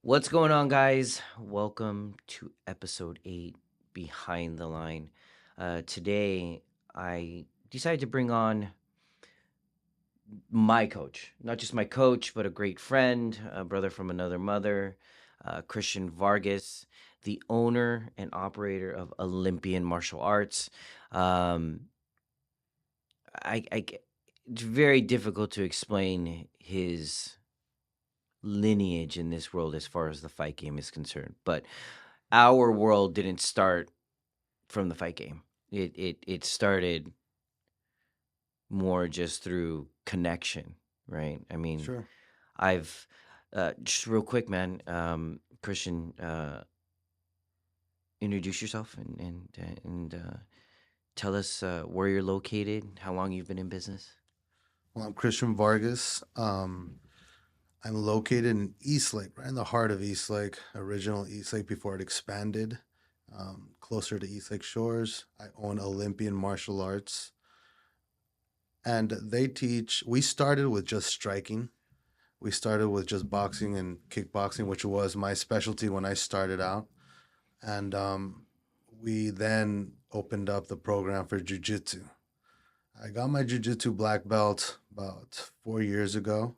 What's going on, guys? Welcome to episode 8 Behind the Line. Today, I decided to bring on my coach, not just my coach, but a great friend, a brother from another mother, Christian Vargas, the owner and operator of Olympian Martial Arts. Um, it's very difficult to explain his lineage in this world as far as the fight game is concerned, but our world didn't start from the fight game. It started more just through connection, right? I mean, Sure. I've just real quick, man. Christian, introduce yourself and tell us where you're located, how long you've been in business. Well, I'm Christian Vargas. I'm located in Eastlake, right in the heart of Eastlake, original Eastlake before it expanded, closer to Eastlake Shores. I own Olympian Martial Arts, and they teach. We started with just striking. We started with just boxing and kickboxing, which was my specialty when I started out, and we then opened up the program for jujitsu. I got my jujitsu black belt about 4 years ago.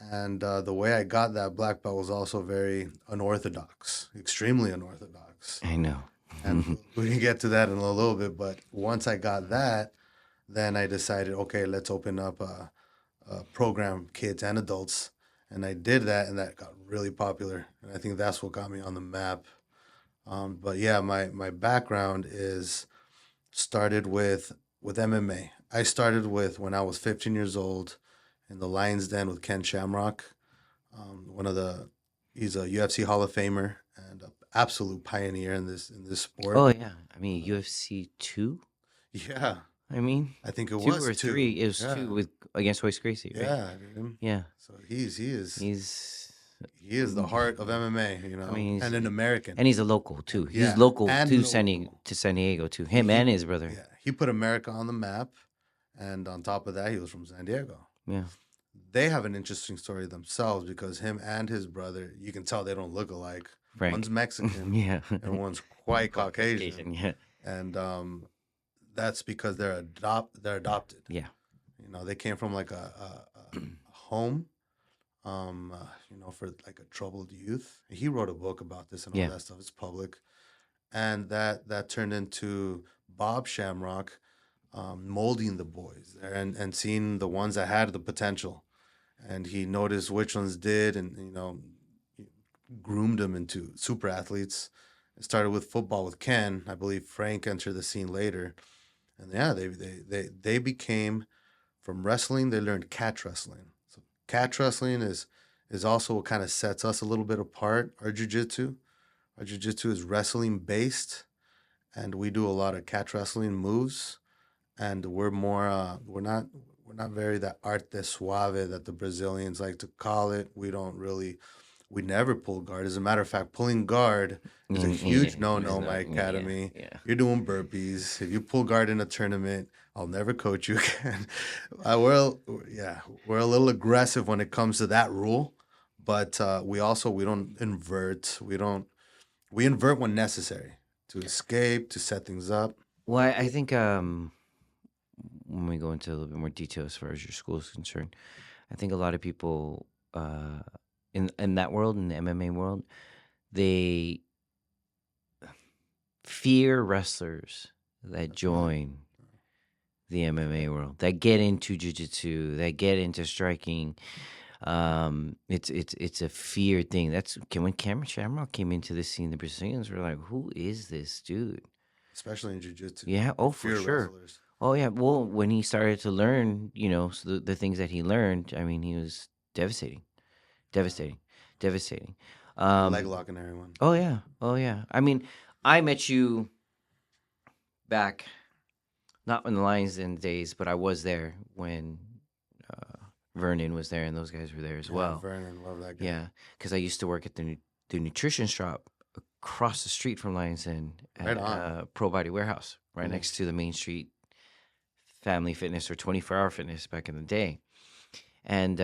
And the way I got that black belt was also very unorthodox, extremely unorthodox. I know. And we can get to that in a little bit. But once I got that, then I decided, okay, let's open up a program, kids and adults. And I did that, and that got really popular. And I think that's what got me on the map. But yeah, my background is started with MMA. I started with when I was 15 years old in the Lions Den with Ken Shamrock. One of the He's a UFC Hall of Famer and an absolute pioneer in this sport. Oh yeah, I mean UFC 2. Yeah, I mean I think it two was or two. three. It was Yeah, two with against Royce Gracie, right? yeah, dude. Yeah, So he's. he is the heart of MMA, I mean, and an American. and he's a local too. He's Yeah, local and to local. San Diego too. He, Him he and his brother. yeah, he put America on the map, and on top of that, he was from San Diego. Yeah. They have an interesting story themselves because him and his brother, you can tell they don't look alike. Frank. One's Mexican Yeah. and one's quite Quite Caucasian, Caucasian. Yeah. and that's because they're adopted. Yeah. They came from like a home, for like a troubled youth. He wrote a book about this and all Yeah. that stuff. It's public, and that turned into Bob Shamrock molding the boys there and seeing the ones that had the potential, and he noticed which ones did, and groomed them into super athletes. It started with football with Ken. I believe Frank entered the scene later, and yeah, they became from wrestling. They learned catch wrestling. So catch wrestling is also what kind of sets us a little bit apart. Our jujitsu is wrestling based, and we do a lot of catch wrestling moves, and we're more we're not very that arte suave that the Brazilians like to call it. We never pull guard. As a matter of fact, pulling guard is a huge He's no-no in my not. Yeah. academy. Yeah. You're doing burpees. If you pull guard in a tournament, I'll never coach you again. We're a little aggressive when it comes to that rule, but we don't invert. We invert when necessary to escape, to set things up. Well, I think when we go into a little bit more detail as far as your school is concerned, I think a lot of people in that world, in the MMA world, they fear wrestlers that That's right. join the MMA world, that get into jujitsu, that get into striking. It's a fear thing. When Cameron Shamrock came into the scene, the Brazilians were like, "Who is this dude?" Especially in jiu-jitsu. Yeah. They Oh, for fear sure. wrestlers. Oh, yeah. Well, when he started to learn, so the things that he learned, I mean, he was devastating, Yeah. devastating, devastating. Leg Um. locking everyone. Oh yeah. Oh yeah. I mean, I met you back, not in the Lions Den days, but I was there when Vernon was there and those guys were there as Yeah, well. Vernon, love that guy. Yeah, because I used to work at the nutrition shop across the street from Lions Den Right at on. Pro Body Warehouse, right Mm. next to the Main Street Family Fitness or 24-hour Fitness back in the day. And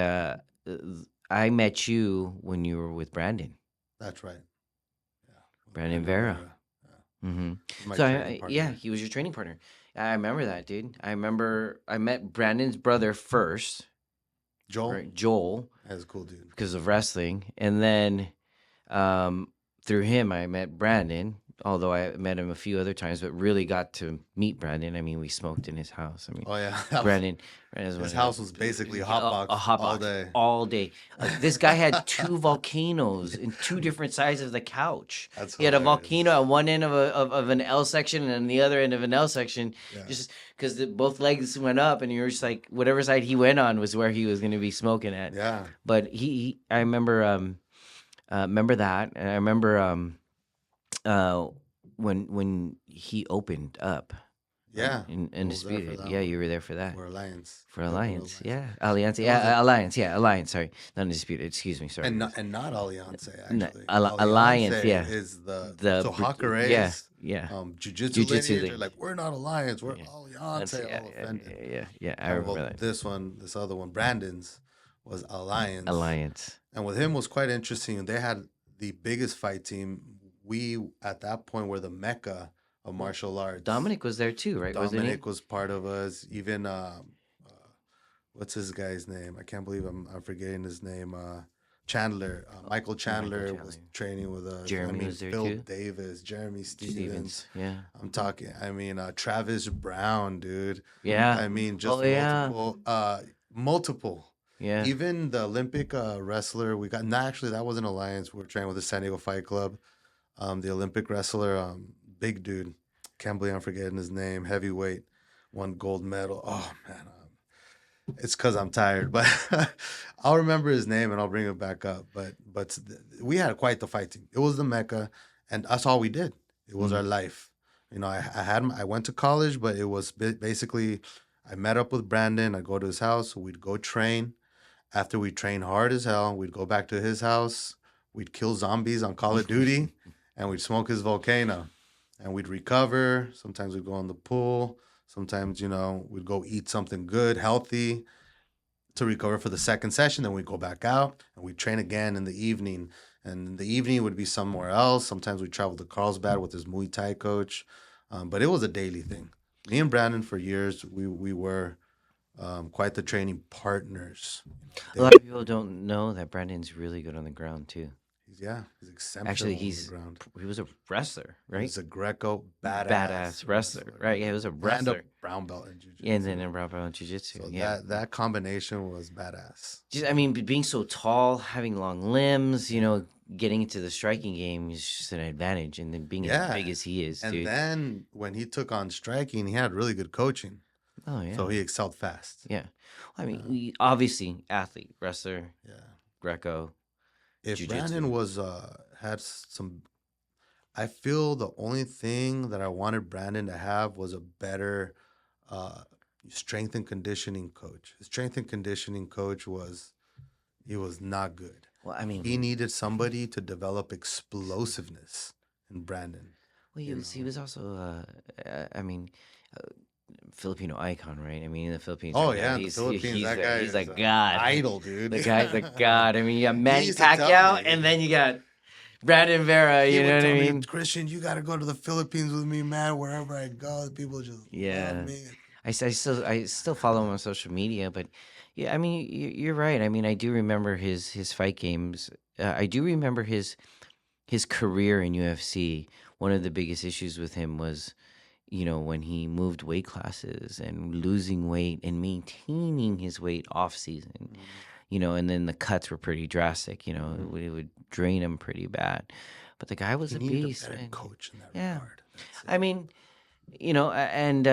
I met you when you were with Brandon. That's right. Yeah, with Brandon Brandon Vera. Vera. Yeah, Mm-hmm. he's my So training yeah, partner. he was your training partner. I remember that, dude. I remember I met Brandon's brother first, Joel right? Joel, is a cool dude. because of wrestling, and then um, through him I met Brandon. Although I met him a few other times, but really got to meet Brandon. I mean, we smoked in his house. I mean, Oh yeah, Brandon, Brandon's his one of house was basically a hot the, box a hot all box day. all day. This guy had two volcanoes in two different sides of the couch. That's He had a volcano hilarious. at one end of an L section and on the other end of an L section, Yeah, just because both legs went up, and you're just like whatever side he went on was where he was going to be smoking at. yeah, But I remember that, and I remember uh, when he opened up, right? yeah. In I was there for Undisputed. that Yeah, one you were there for that. for Alliance. For Yep, for Alliance. Alliance. Yeah. Alliance. It was a Yeah, Alliance. Yeah, Alliance. Sorry. Not Undisputed. Excuse me. Sorry. and not Alliance No, actually. Alliance Alliance. Yeah. is the The so yeah. Hakure's Yeah. jiu-jitsu Jiu-Jitsu lineage are lineage. like, we're not Alliance, we're Yeah. Alliance, Yeah. all Yeah. offended. Yeah. Yeah. I remember Well, that. this other one, Brandon's, was Alliance. Alliance. And with him was quite interesting. They had the biggest fight team. We at that point were the mecca of martial arts. Dominic was there too, right? Wasn't he? Dominic was part of us. Even what's his guy's name? I can't believe I'm forgetting his name. Chandler, Michael Chandler was training with us. Jeremy was there Phil too. Davis, Jeremy Stevens. Yeah. I'm talking. Travis Brown, dude. Yeah. I mean, just yeah. multiple. Yeah. Even the Olympic wrestler we got. No, actually, that wasn't Alliance. We were training with the San Diego Fight Club. The Olympic wrestler, big dude. Can't believe I'm forgetting his name. Heavyweight, won gold medal. Oh man, it's because I'm tired, but I'll remember his name and I'll bring it back up. But we had quite the fight team. It was the mecca, and that's all we did. It was our life. You know, I went to college, but it was basically I met up with Brandon. I'd go to his house. We'd go train. After we trained hard as hell, we'd go back to his house. We'd kill zombies on Call of Duty, and we'd smoke his volcano, and we'd recover. Sometimes we'd go in the pool. Sometimes, we'd go eat something good, healthy to recover for the second session. Then we'd go back out and we'd train again in the evening. And in the evening would be somewhere else. Sometimes we'd travel to Carlsbad with his Muay Thai coach. But it was a daily thing. Me and Brandon, for years, we were quite the training partners. A lot of people don't know that Brandon's really good on the ground too. He's exceptional. Actually, on the ground. he was a wrestler, right? He's a Greco badass wrestler, right? Yeah, he was a And wrestler. a brown belt in jiu-jitsu. Yeah, and then in brown belt in jiu-jitsu. So yeah, that combination was badass. I mean, being so tall, having long limbs, getting into the striking game is just an advantage. And then being as big as he is, and dude. then when he took on striking, he had really good coaching. Oh yeah. So he excelled fast. Yeah. I mean, obviously, athlete, wrestler, Yeah. Greco. If Jiu-jitsu. Brandon was had some, I feel the only thing that I wanted Brandon to have was a better strength and conditioning coach. His strength and conditioning coach was not good. Well, I mean, he needed somebody to develop explosiveness in Brandon. Well, he was also, Filipino icon, right? I mean, in the Philippines. Oh right yeah, now, the Philippines. That guy he's is a god. idol, dude. The guy's a god. I mean, you got Manny used to tell Pacquiao, me. and then you got Brandon Vera. He You would know what I tell me, mean? Christian, you got to go to the Philippines with me, man. Wherever I go, the people just love me. I still follow him on social media, but yeah, I mean, you're right. I mean, I do remember his fight games. I do remember his career in UFC. One of the biggest issues with him was, when he moved weight classes and losing weight and maintaining his weight off season, and then the cuts were pretty drastic. It would drain him pretty bad. But the guy was a beast. A better coach in that regard. I mean, and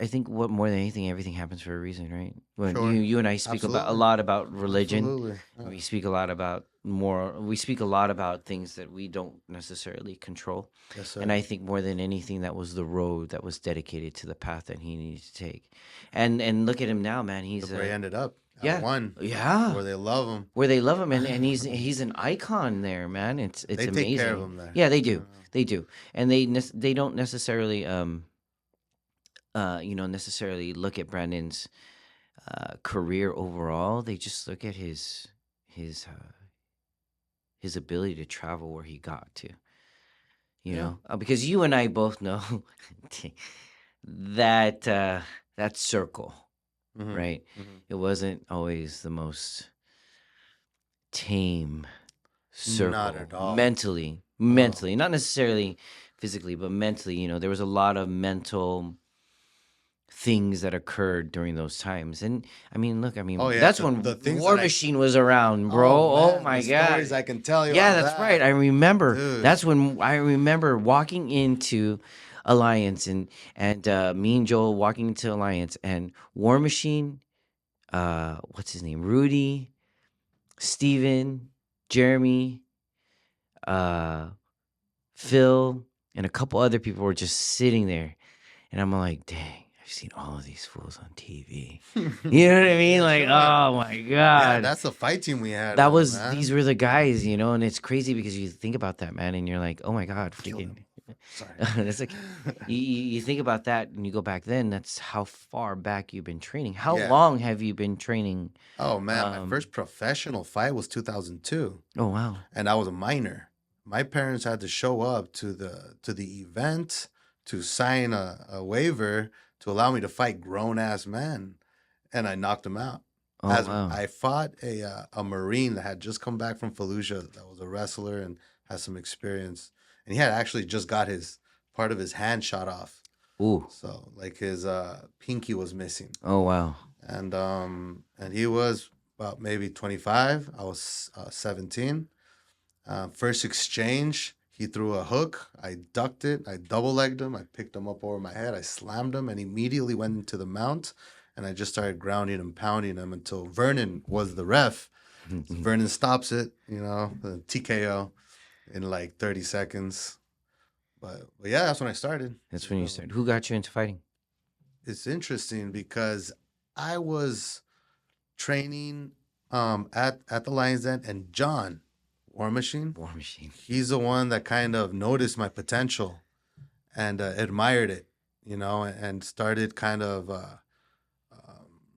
I think what more than anything, everything happens for a reason, right? When Sure. you and I speak a lot about religion. Absolutely. Yeah. We speak a lot about we speak a lot about things that we don't necessarily control. Yes, sir. And I think more than anything, that was the road that was dedicated to the path that he needed to take. And look at him now, man. He's where he ended up. Yeah. One. Yeah. Where they love him. And he's an icon there, man. It's They amazing. take care of him there. Yeah, they do. They do. And they don't necessarily necessarily look at Brandon's career overall. They just look at his his ability to travel where he got to. Yeah. Because you and I both know that that circle, Hmm. right? Hmm. It wasn't always the most tame Not circle at all. Oh, mentally, not necessarily physically, but mentally. There was a lot of mental things that occurred during those times. And look, oh yeah. that's The when things War that I. Machine was around, bro. Oh Oh man, the my God. stories I can tell you Yeah, on that's right. that, I remember. dude. That's when I remember walking into Alliance, and me and Joel walking into Alliance, and War Machine, what's his name? Rudy, Steven, Jeremy, uh, Phil, and a couple other people were just sitting there. And I'm like, dang, I've seen all of these fools on TV. You know what I mean? Yeah, Like, sure. oh my Yeah, God. that's the fight team we had, These man. were the guys, and it's crazy because you think about that, man, and you're like, oh my God, Kill freaking. him. Sorry. That's like, you think about that and you go back then, that's how far back you've been training. How Yeah. long have you been training? Oh man, my first professional fight was 2002, Oh, wow. and I was a minor. My parents had to show up to the event to sign a waiver to allow me to fight grown ass men, and I knocked him out. Oh, As wow. I fought a Marine that had just come back from Fallujah, that was a wrestler and had some experience, and he had actually just got his part of his hand shot off, Ooh. so like his pinky was missing, Oh, wow. and he was about maybe 25. I was 17. First exchange, he threw a hook. I ducked it. I double legged him. I picked him up over my head. I slammed him and immediately went into the mount. And I just started grounding and pounding him until Vernon was the ref. So Vernon stops it, the TKO in like 30 seconds. But yeah, that's when I started. That's when you started. Who got you into fighting? It's interesting because I was training at the Lions Den, and John War Machine, War Machine. he's the one that kind of noticed my potential and admired it, and started kind of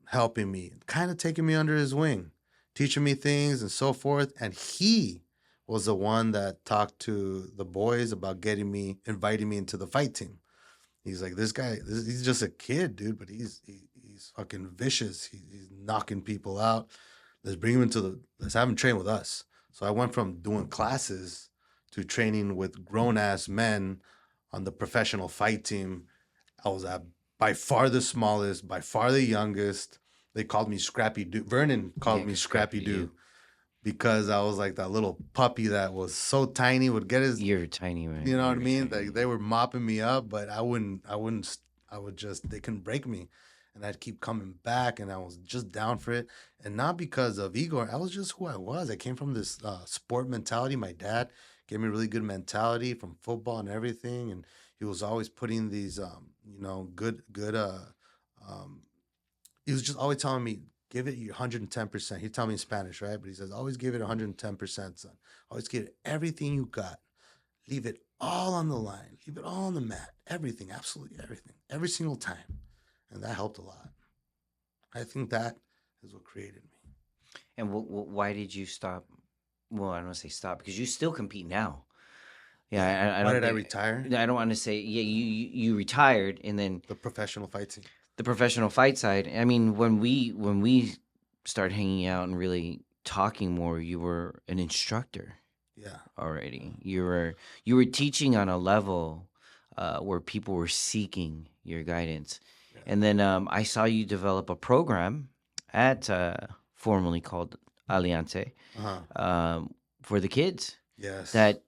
helping me, kind of taking me under his wing, teaching me things and so forth. And he was the one that talked to the boys about inviting me into the fight team. He's like, this guy, he's just a kid, dude, but he's fucking vicious. He's knocking people out. Let's have him train with us. So I went from doing classes to training with grown ass men on the professional fight team. I was at by far the smallest, by far the youngest. They called me Scrappy Doo. Vernon called me Scrappy Doo because I was like that little puppy that was so tiny, would get his. You're tiny, man. You know what I You're mean? tiny. Like they were mopping me up, but I wouldn't. I would just. They couldn't break me, and I'd keep coming back, and I was just down for it, and not because of Igor. I was just who I was. I came from this sport mentality. My dad gave me really good mentality from football and everything, and he was always putting these, good. Um, he was just always telling me, give it your 110%. He'd tell me in Spanish, right? But he says, always give it 110%, son. Always give it everything you got. Leave it all on the line. Leave it all on the mat. Everything, absolutely everything, every single time. And that helped a lot. I think that is what created me. And why did you stop? Well, I don't want to say stop because you still compete now. Yeah, I Why don't did I think. retire? I don't want to say. Yeah, you retired, and then The professional fight team. the professional fight side. When we started hanging out and really talking more, you were an instructor Yeah. already. You were teaching on a level where people were seeking your guidance, Yeah. and then I saw you develop a program at formerly called Alianza Uh-huh. for the kids Yes. that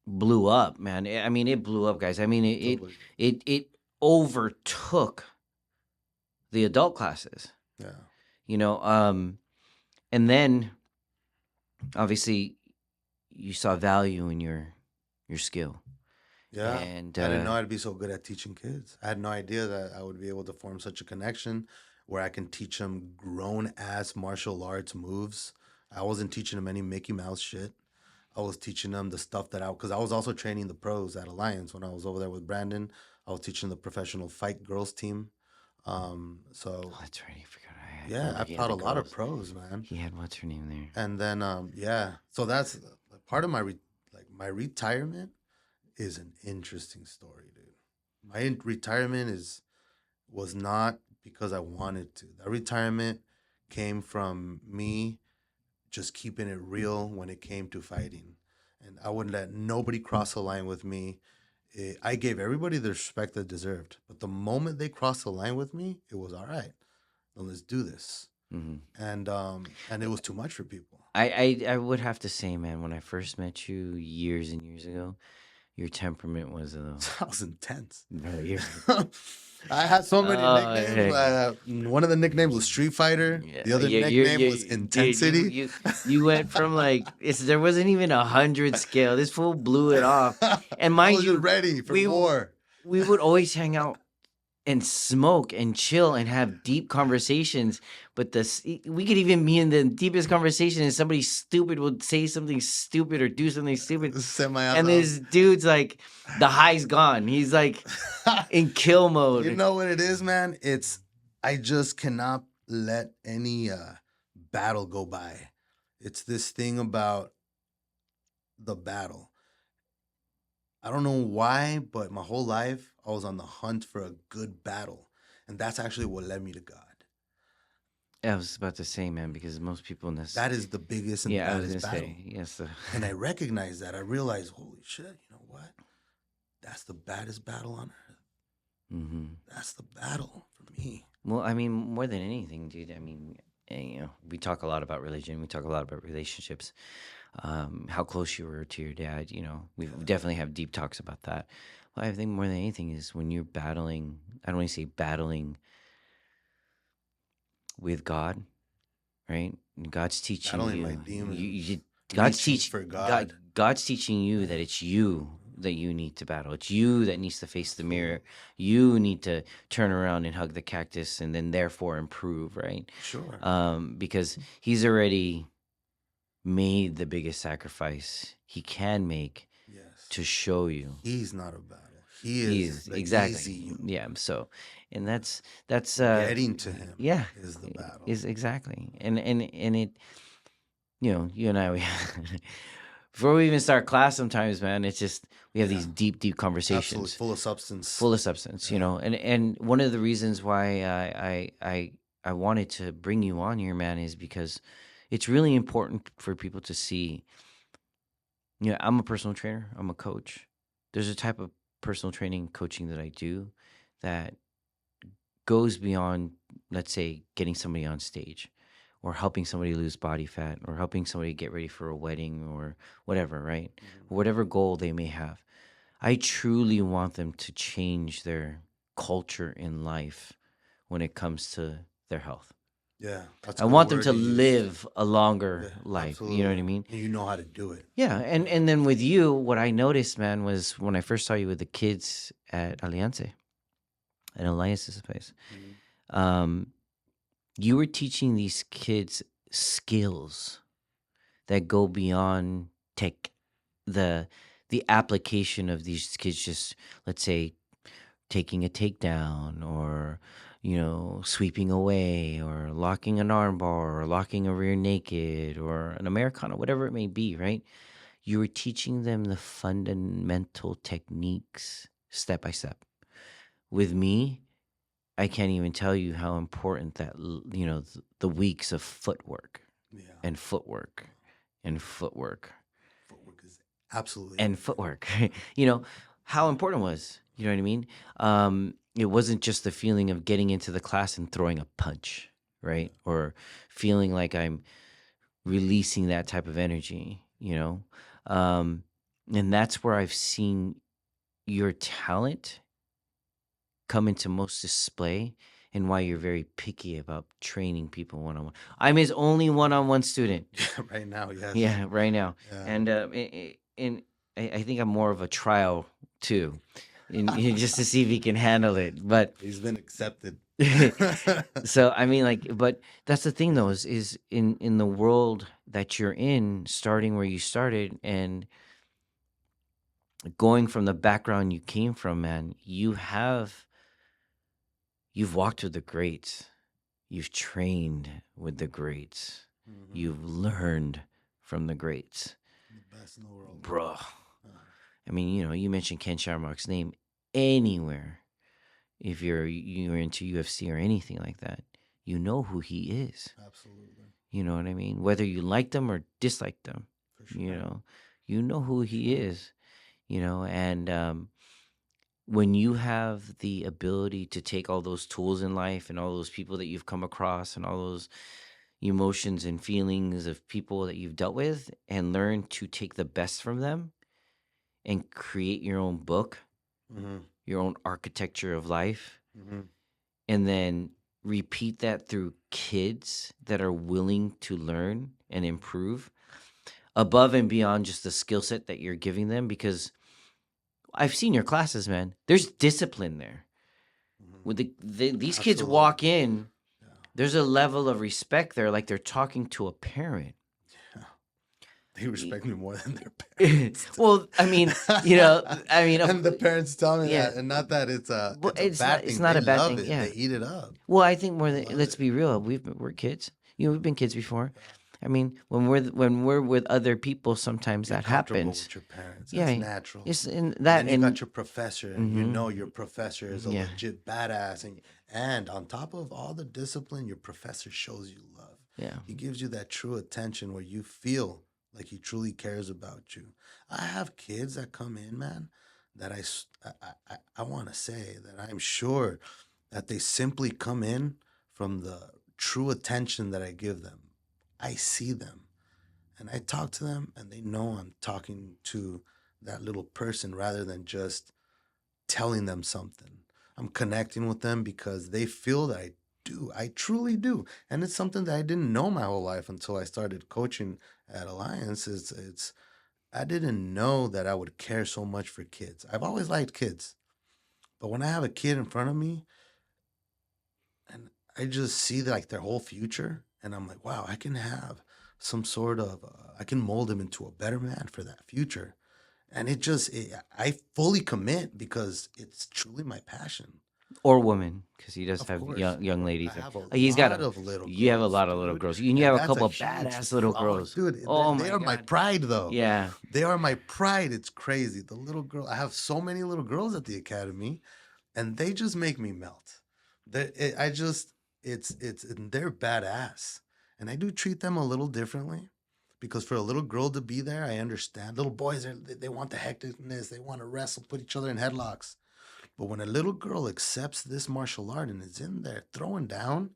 blew up, man. It blew up, guys. Totally. It overtook the adult classes, Yeah. you know. And then obviously you saw value in your skill, Yeah. and I didn't know I'd be so good at teaching kids. I had no idea that I would be able to form such a connection where I can teach them grown ass martial arts moves. I wasn't teaching them any Mickey Mouse shit. I was teaching them the stuff because I was also training the pros at Alliance when I was over there with Brandon. I was teaching the professional fight girls team. So oh, that's right. I forgot. yeah, Remember I've he had taught the a lot of girls. pros, man. He had what's her name there? And then yeah, so that's part of my retirement is an interesting story, dude. Retirement was not because I wanted to. That retirement came from me just keeping it real when it came to fighting. And I wouldn't let nobody cross the line with me. I gave everybody the respect they deserved. But the moment they crossed the line with me, it was all right. Then let's do this. Mhm. And it was too much for people. I would have to say, man, when I first met you years and years ago, your temperament was That was intense. very. I had so many nicknames. Yeah. One of the nicknames was Street Fighter. Yeah, The other nickname was dude, Intensity. you went from like there wasn't even 100 scale. This fool blew it off. And I mind was you, just ready for we war. we would always hang out and smoke and chill and have deep conversations. But we could even be in the deepest conversation and somebody stupid would say something stupid or do something stupid. Set my ass And off. this dude's like, the high's gone. He's like in kill mode. You know what it is, man? I just cannot let any battle go by. It's this thing about the battle. I don't know why, but my whole life I was on the hunt for a good battle. And that's actually what led me to God. I was about to say, man, because most people in this. That is the biggest and Yeah, I was baddest gonna battle. say yes. And I recognize that. I realize, holy shit, you know what? That's the baddest battle on earth. Mm-hmm. That's the battle for me. Well, I mean, more than anything, dude. I mean, you know, we talk a lot about religion. We talk a lot about relationships. How close you were to your dad. You know, we definitely have deep talks about that. Well, I think more than anything is when you're battling. I don't want to say battling with God, right? God's teaching Battling you. my demons. God's Reaching teaching for God. God's teaching you that it's you that you need to battle. It's you that needs to face the mirror. You need to turn around and hug the cactus, and then therefore improve, right? Sure. Because He's already made the biggest sacrifice He can make Yes. to show you. He's not a battle. He is the exactly. easy. Yeah. So, and that's Getting to him. yeah, Is the battle. is exactly, and it, you know, you and I, before we even start class, sometimes, man, it's just we have these deep conversations, Absolutely full of substance. full of substance, you know, and one of the reasons why I wanted to bring you on here, man, is because it's really important for people to see. You know, I'm a personal trainer. I'm a coach. There's a type of personal training coaching that I do that goes beyond, let's say, getting somebody on stage or helping somebody lose body fat or helping somebody get ready for a wedding or whatever, right? Whatever goal they may have. I truly want them to change their culture in life when it comes to their health. Yeah. That's I want them to live a longer life. Absolutely. You know what I mean? And you know how to do it. Yeah. And then with you, what I noticed, man, was when I first saw you with the kids at Alianza, at Alliance's place, you were teaching these kids skills that go beyond the application of these kids just, let's say, taking a takedown or, you know, sweeping away or locking an armbar or locking a rear naked or an Americana, whatever it may be, right? You were teaching them the fundamental techniques step by step. With me, I can't even tell you how important that, you know, the weeks of footwork and footwork and footwork. Footwork is absolutely and footwork. You know, how important it was. You know what I mean? It wasn't just the feeling of getting into the class and throwing a punch, right? Or feeling like I'm releasing that type of energy, you know? And that's where I've seen your talent come into most display and why you're very picky about training people one-on-one. I'm his only one-on-one student. Right now, yes. Yeah, right now. Yeah. And I think I'm more of a trial too, just to see if he can handle it. But He's been accepted. so I mean, like, but that's the thing though, is in the world that you're in, starting where you started and going from the background you came from, man, you've walked with the greats, you've trained with the greats, you've learned from the greats. Best in the world, man. bro. Uh, I mean, you mentioned Ken Shamrock's name anywhere. If you're into UFC or anything like that, you know who he is. absolutely. You know what I mean? Whether you like them or dislike them, For you sure. know, you know who For he sure. is. And when you have the ability to take all those tools in life and all those people that you've come across and all those emotions and feelings of people that you've dealt with and learn to take the best from them and create your own book, Mm-hmm. your own architecture of life, Mm-hmm. and then repeat that through kids that are willing to learn and improve above and beyond just the skill set that you're giving them. Because I've seen your classes, man. There's discipline there. Mm-hmm. When these kids Absolutely. walk in, Yeah. there's a level of respect there, like they're talking to a parent. Yeah. They Y- respect me more than their parents do. well, I mean, And the parents tell me yeah. that, and not that Well, it's a bad it's thing. not They a bad love thing. it. Yeah. They eat it up. Well, I think more They than, love let's it. be real, we're kids. We've been kids before. Yeah. I mean, when we're with other people, sometimes You're that comfortable happens. with your parents. That's Yeah, natural. it's in And that then you got and your professor, and you mm-hmm, know your professor is a yeah, legit badass. And on top of all the discipline, your professor shows you love. yeah. He gives you that true attention where you feel like he truly cares about you. I have kids that come in, man, that I want to say that I'm sure that they simply come in from the true attention that I give them. I see them and I talk to them, and they know I'm talking to that little person rather than just telling them something. I'm connecting with them because they feel that I do. I truly do. And it's something that I didn't know my whole life until I started coaching at Alliance. It's I didn't know that I would care so much for kids. I've always liked kids. But when I have a kid in front of me and I just see like their whole future, and I'm like, wow, I can have some sort of I can mold him into a better man for that future. And I fully commit because it's truly my passion. Or woman, because he does Of have course, young I ladies there. have a He's got lot a of little You have a girls, lot of little dude, girls, and you and have a that's a couple huge badass little oh, girls. dude. Oh They my are my god, pride, though. yeah. They are my pride. It's crazy. The little girl. I have so many little girls at the academy, and they just make me melt. I just and they're badass, and I do treat them a little differently because for a little girl to be there, I understand. Little boys they want the hecticness, they want to wrestle, put each other in headlocks. But when a little girl accepts this martial art and is in there throwing down,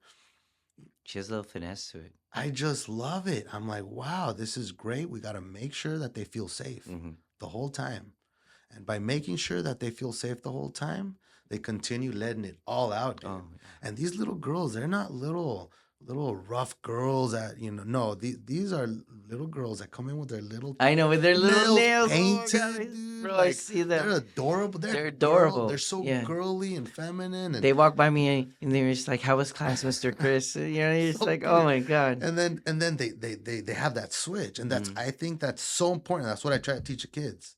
She has a little finesse to it. I just love it. I'm like, wow, this is great. We got to make sure that they feel safe Hmm. the whole time. And by making sure that they feel safe the whole time, they continue letting it all out, dude. Oh And these little girls, they're not little rough girls that, no, these are little girls that come in with their little I know, with their little nails nails. Oh my god, painted, dude. bro, I Like see they're them. adorable. They're They're adorable. so Yeah. girly and feminine and They walk by me and they're just like, "How was class, Mr. Chris?" You're just so like, "Oh cute. my god." And then they have that switch. And Mm. I think that's so important. That's what I try to teach the kids.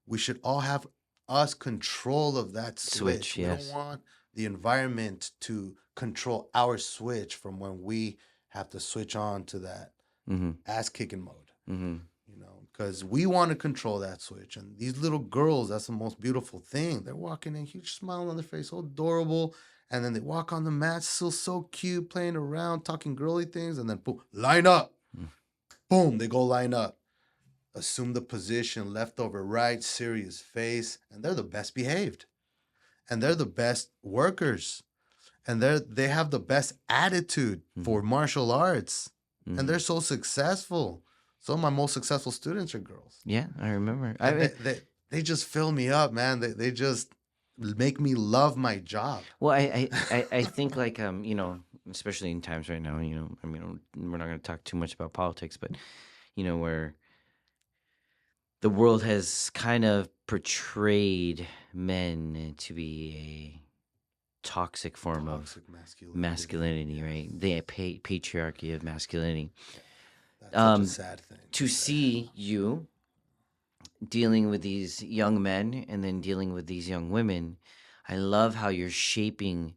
We should all have us control of that Switch, switch. We don't yes. want the environment to control our switch from when we have to switch on to that Mm-hmm. ass kicking mode. Mm-hmm. Because we want to control that switch. And these little girls, that's the most beautiful thing. They're walking in, huge smile on their face, so adorable. And then they walk on the mat, still so cute, playing around, talking girly things. And then boom, line up. Mm. Boom, they go line up. Assume the position, left over right, serious face. And they're the best behaved. And they're the best workers. And they have the best attitude for Mm-hmm. martial arts. And Mm-hmm. they're so successful. Some of my most successful students are girls. Yeah, I remember. And they just fill me up, man. They just make me love my job. Well, I think like especially in times right now, I mean, we're not going to talk too much about politics, but where the world has kind of portrayed men to be a toxic form of Toxic masculinity. masculinity, right? The patriarchy of masculinity. That's such a sad thing. To see you dealing with these young men and then dealing with these young women, I love how you're shaping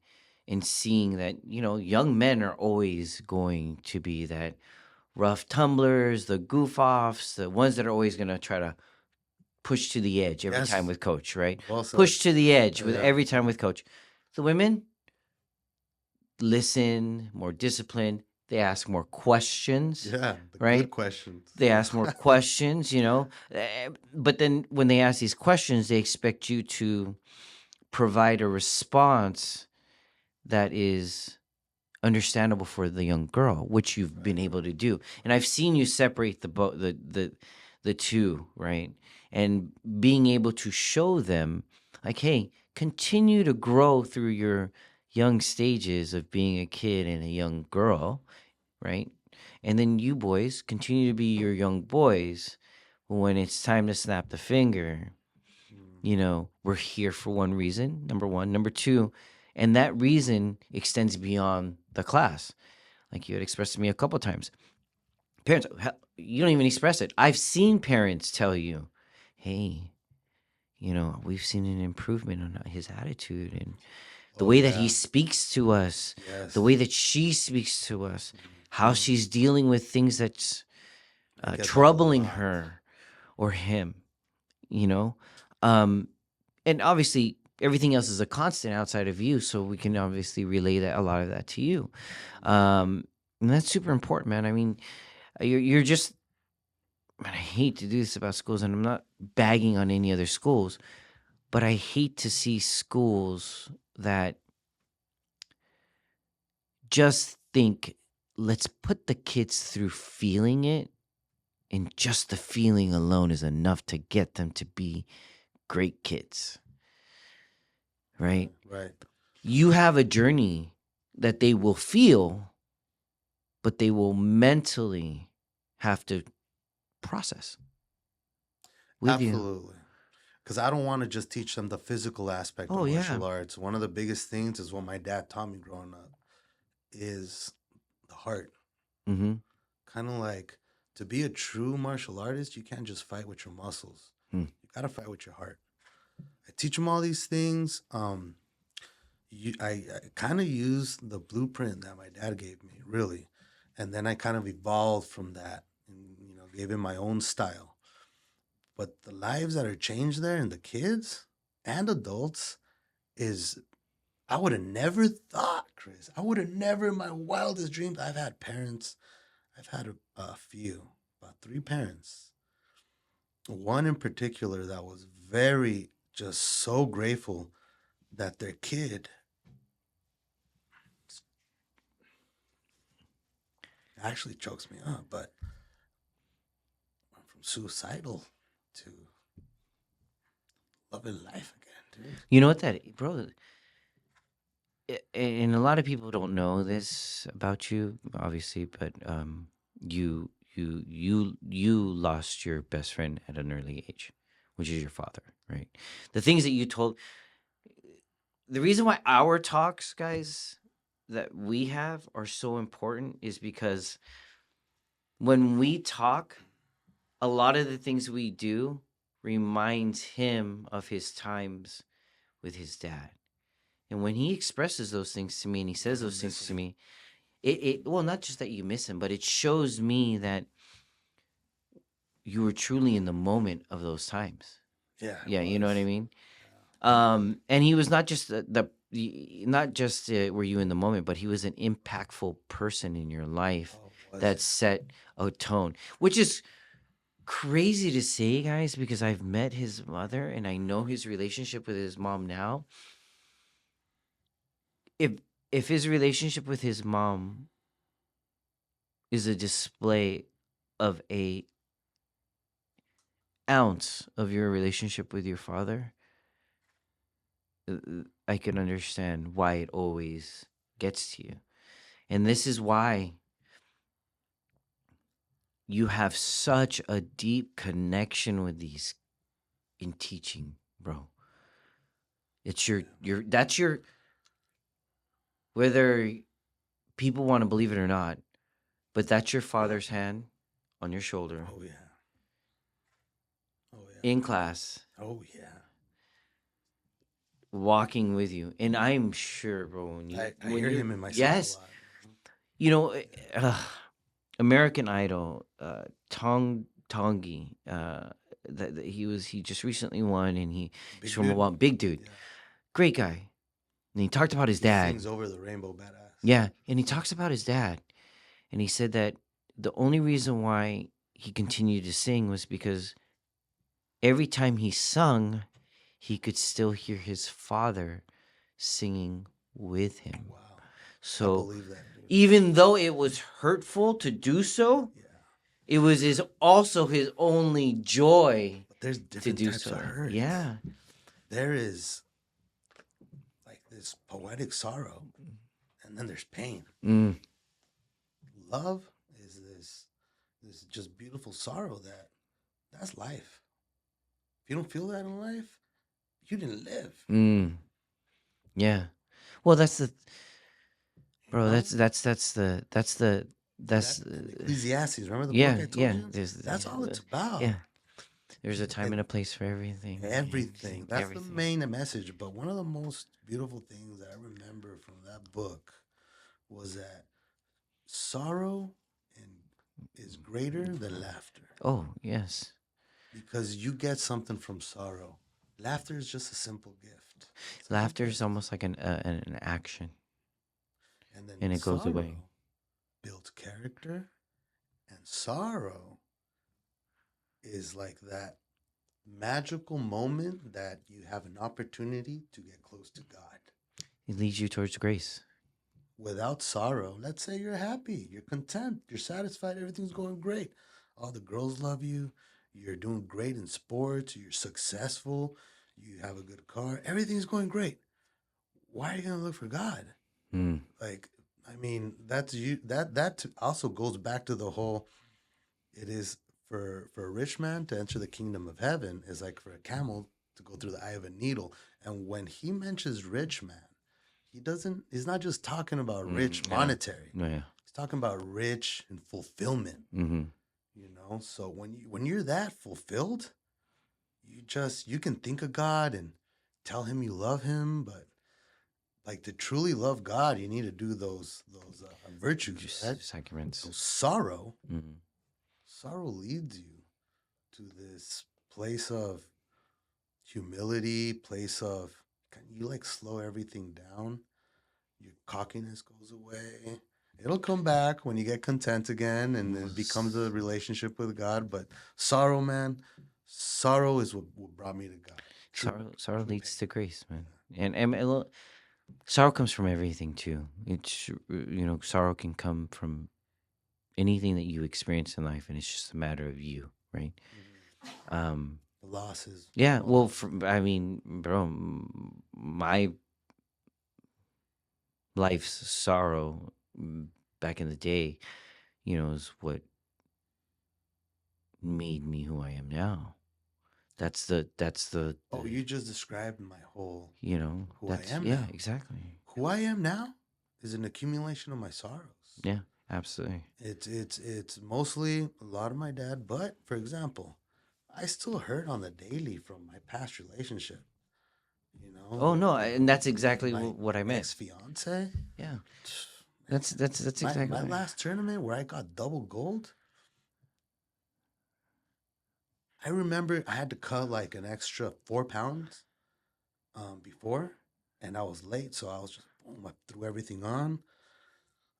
and seeing that young men are always going to be that rough tumblers, the goof offs, the ones that are always going to try to push to the edge every time Yes. with coach, right? Well said. Push to the edge with Yeah. every time with coach. The women listen, more disciplined. They ask more questions, Yeah. The right? good questions. They ask more questions, but then when they ask these questions, they expect you to provide a response that is understandable for the young girl, which you've been able to do. And I've seen you separate the two, right? And being able to show them, like, hey, continue to grow through your young stages of being a kid and a young girl, right? And then you boys continue to be your young boys. When it's time to snap the finger, we're here for one reason, number one. Number two, and that reason extends beyond the class. Like you had expressed to me a couple times. Parents, you don't even express it. I've seen parents tell you, hey, we've seen an improvement on his attitude and the Oh, way that he yeah. speaks to us, Yes. the way that she speaks to us, how Mhm. she's dealing with things that's I get that a troubling lot. her or him, you know? And obviously, everything else is a constant outside of you, so we can obviously relay that a lot of that to you. And that's super important, man. I mean, you're just, man, I hate to do this about schools, and I'm not bagging on any other schools, but I hate to see schools that just think, let's put the kids through feeling it, and just the feeling alone is enough to get them to be great kids, right? Right. You have a journey that they will feel, but they will mentally have to process with you. Absolutely. Because I don't want to just teach them the physical aspect of Oh, yeah. martial arts. One of the biggest things is what my dad taught me growing up is the heart. Mm-hmm. Kind of like to be a true martial artist, you can't just fight with your muscles. Hmm. You gotta fight with your heart. I teach them all these things. I kind of use the blueprint that my dad gave me, really, and then I kind of evolved from that, and gave him my own style. But the lives that are changed there, and the kids and adults, is I would have never thought, Chris. I would have never in my wildest dreams. I've had parents. I've had a few, about three parents. One in particular that was very just so grateful that their kid actually chokes me up, but went from suicidal to loving life again, dude. You know what that, bro? And a lot of people don't know this about you, obviously, but you lost your best friend at an early age, which is your father, right? The things that you told. The reason why our talks, guys, that we have are so important is because when we talk, a lot of the things we do reminds him of his times with his dad. And when he expresses those things to me and he says I those miss things to him. me, it well, not just that you miss him, but it shows me that you were truly in the moment of those times. Yeah, Yeah, you know what I was. mean? Yeah. And he was not just not just were you in the moment, but he was an impactful person in your life Oh, was that it? set a tone, which is crazy to say, guys, because I've met his mother and I know his relationship with his mom now. If if his relationship with his mom is a display of a ounce of your relationship with your father, I can understand why it always gets to you. And this is why you have such a deep connection with these in teaching, bro. It's your that's your whether people want to believe it or not, but that's your father's hand on your shoulder Oh yeah. Oh yeah. in class, Oh yeah. walking with you. And I'm sure, bro, I when hear you're him in my sleep a yes, lot. you know, uh, American Idol, Tongi, he just recently won, and he's Big from dude. a big dude, Yeah. great guy. And he talked about his He dad. sings over the Rainbow Badass. Yeah, and he talks about his dad, and he said that the only reason why he continued to sing was because every time he sung, he could still hear his father singing with him. Wow. I So believe that, dude. even though it was hurtful to do so, Yeah. it was also his only joy But there's to different do types so. of hurt. Yeah. There is like this poetic sorrow, and then there's pain. Mm. Love is this just beautiful sorrow that's life. If you don't feel that in life, you didn't live. Mm. Yeah. Well, that's the You bro. know? That's And Ecclesiastes. Remember the yeah, book I told yeah. you? That's all it's about. Yeah. There's a time And and a place for everything. everything. That's everything. the main message. But one of the most beautiful things that I remember from that book was that sorrow is greater than laughter. Oh yes. Because you get something from sorrow. Laughter is just a simple gift. Laughter is almost like an action, And then and it goes away. sorrow builds character, and sorrow is like that magical moment that you have an opportunity to get close to God. It leads you towards grace. Without sorrow, let's say you're happy, you're content, you're satisfied, everything's going great. All the girls love you, you're doing great in sports, you're successful, you have a good car, everything's going great. Why are you going to look for God? Mm. Like, I mean, that's you. That also goes back to the whole. It is for a rich man to enter the kingdom of heaven is like for a camel to go through the eye of a needle. And when he mentions rich man, he doesn't. He's not just talking about rich monetary. No, yeah. He's talking about rich and fulfillment. Mm-hmm. You know, so when you're that fulfilled, you can think of God and tell him you love him, but like to truly love God, you need to do those virtues, right? Sacraments. So sorrow, Mm-hmm. sorrow leads you to this place of humility, place of can you like slow everything down? Your cockiness goes away. It'll come back when you get content again, and it becomes a relationship with God. But sorrow, man, sorrow is what brought me to God. Sorrow leads to grace, man. And sorrow comes from everything too. It's sorrow can come from anything that you experience in life, and it's just a matter of you, right? The losses. Yeah. Well, I mean, bro, my life's sorrow back in the day, is what made me who I am now. That's the Oh, you just described my whole. who I am yeah, now. exactly. Who I am now is an accumulation of my sorrows. Yeah, absolutely. It's mostly a lot of my dad, but for example, I still hurt on the daily from my past relationship. You know. Oh no, and that's exactly what I meant. Ex-fiance. Yeah, that's exactly my last tournament where I got double gold. I remember I had to cut like an extra 4 pounds before, and I was late, so I was just boom, I threw everything on.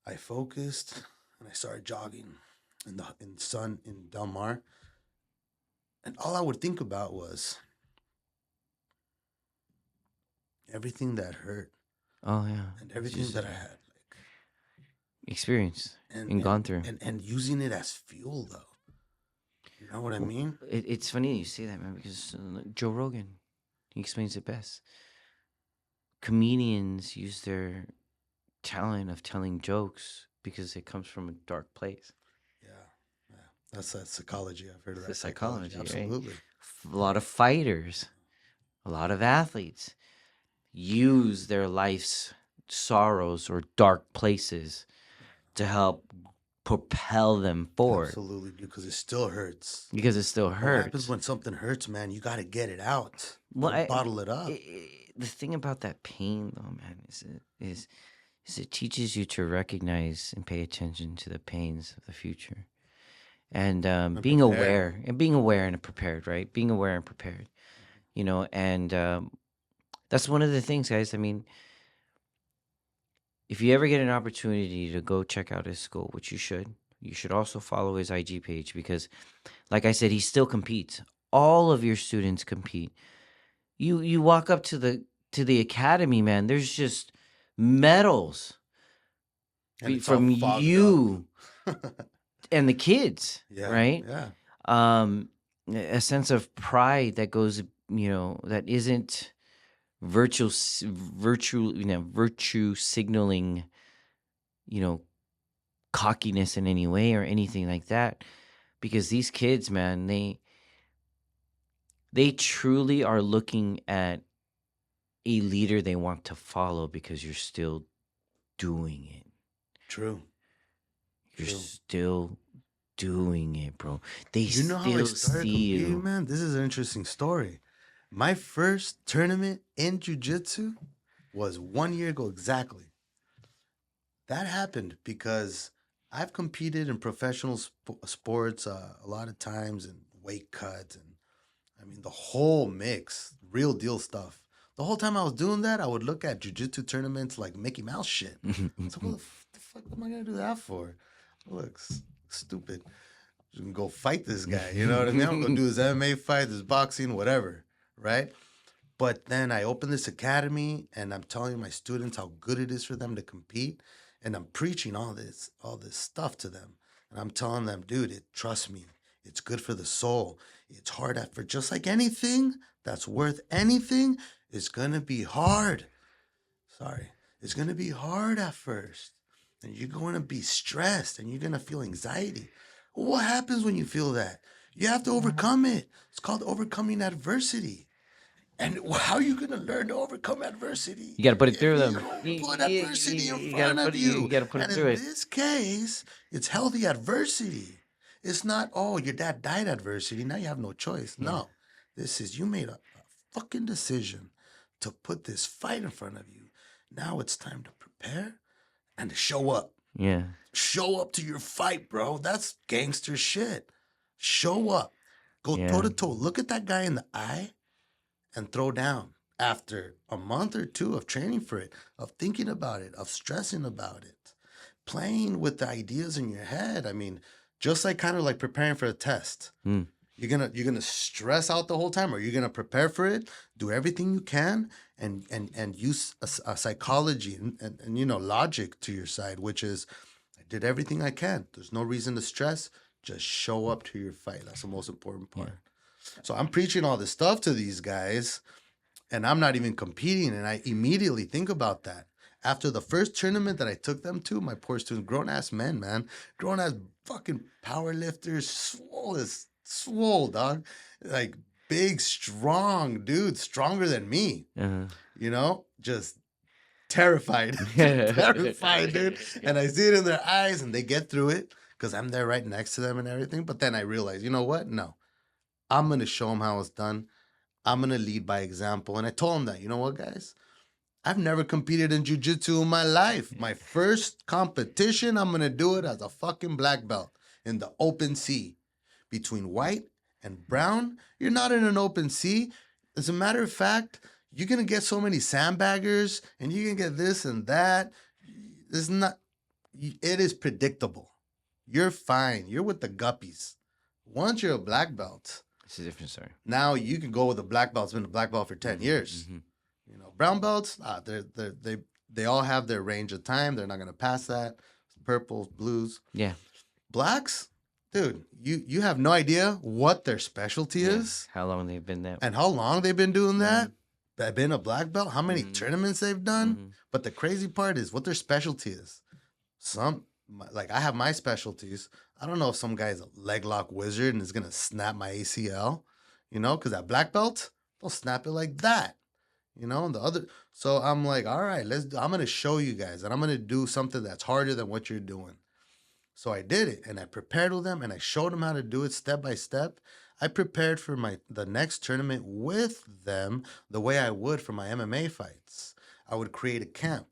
I focused and I started jogging in the sun in Del Mar, and all I would think about was everything that hurt. Oh yeah, and everything that I had like experienced and gone through, and using it as fuel though. You know what I mean? It's funny you say that, man, because Joe Rogan, he explains it best. Comedians use their talent of telling jokes because it comes from a dark place. Yeah. That's that psychology. I've heard of that psychology, absolutely. Right? A lot of fighters, a lot of athletes use their life's sorrows or dark places to help propel them forward. Absolutely, because it still hurts. Because it still hurts. What happens when something hurts, man? You got to get it out. Bottle it up. The thing about that pain, though, man, is is it teaches you to recognize and pay attention to the pains of the future, and And prepare. being aware and prepared, right? Being aware and prepared, and that's one of the things, guys. I mean, if you ever get an opportunity to go check out his school, which you should also follow his IG page because, like I said, he still competes. All of your students compete. You walk up to the academy, man. There's just medals And it's all from fogged up. you and the kids, Yeah. right? Yeah. A sense of pride that goes, that isn't virtual, virtue signaling, cockiness in any way or anything like that. Because these kids, man, they truly are looking at a leader they want to follow because you're still doing it. True. You're True. still doing it, bro. They You know how I still started see competing, you. man? This is an interesting story. My first tournament in jiu-jitsu was 1 year ago exactly. That happened because I've competed in professional sports a lot of times in weight cuts and I mean the whole mix, real deal stuff. The whole time I was doing that, I would look at jiu-jitsu tournaments like Mickey Mouse shit. So what the fuck am I gonna do that for? Looks stupid. You can go fight this guy. You know what I mean? I'm gonna do his MMA fight, his boxing, whatever, right? But then I opened this academy, and I'm telling my students how good it is for them to compete, and I'm preaching all this stuff to them, and I'm telling them, dude, trust me, it's good for the soul. It's hard at for just like anything that's worth anything. It's gonna be hard. Sorry, it's gonna be hard at first, and you're going to be stressed, and you're gonna feel anxiety. What happens when you feel that? You have to overcome it. It's called overcoming adversity. And how are you going to learn to overcome adversity You got to put it if through you them. don't put adversity in You got to front of you you? got to put it And through in it. this case, it's healthy adversity. It's not, oh, your dad died adversity. Now you have no choice. Yeah. No, this is you made a fucking decision to put this fight in front of you. Now it's time to prepare and to show up. Yeah. Show up to your fight, bro. That's gangster shit. Show up. Go Yeah. toe to toe. Look at that guy in the eye and throw down after a month or two of training for it, of thinking about it, of stressing about it, playing with the ideas in your head. I mean, just like kind of like preparing for a test. Mm. You're gonna stress out the whole time, or you're gonna prepare for it, do everything you can, and use a psychology and logic to your side, which is I did everything I can. There's no reason to stress. Just show up to your fight. That's the most important part. Yeah. So I'm preaching all this stuff to these guys, and I'm not even competing. And I immediately think about that. After the first tournament that I took them to, my poor students, grown ass men, man, grown ass fucking power lifters, swole, dog, like big, strong dudes, stronger than me, just terrified, terrified, dude. And I see it in their eyes, and they get through it because I'm there right next to them and everything. But then I realize, you know what? No, I'm gonna show them how it's done. I'm gonna lead by example. And I told them that, you know what, guys? I've never competed in jiu-jitsu in my life. My first competition, I'm gonna do it as a fucking black belt in the open sea. Between white and brown, you're not in an open sea. As a matter of fact, you're gonna get so many sandbaggers and you can get this and that. It's not, it is predictable. You're fine. You're with the guppies. Once you're a black belt, It's a different story. now you can go with a black belt. It's been a black belt for 10 years. Mm-hmm. Brown belts, they all have their range of time. They're not gonna pass that. Purples, blues. Yeah. Blacks, dude, you have no idea what their specialty is How long they've been that. and how long they've been doing that. They've been a black belt, how many tournaments they've done. Mhm. But the crazy part is what their specialty is. Like I have my specialties. I don't know if some guy's a leg lock wizard and is gonna snap my ACL, because that black belt, they'll snap it like that. And the other. So I'm like, all right, I'm gonna show you guys, and I'm gonna do something that's harder than what you're doing. So I did it, and I prepared with them, and I showed them how to do it step by step. I prepared for the next tournament with them the way I would for my MMA fights. I would create a camp.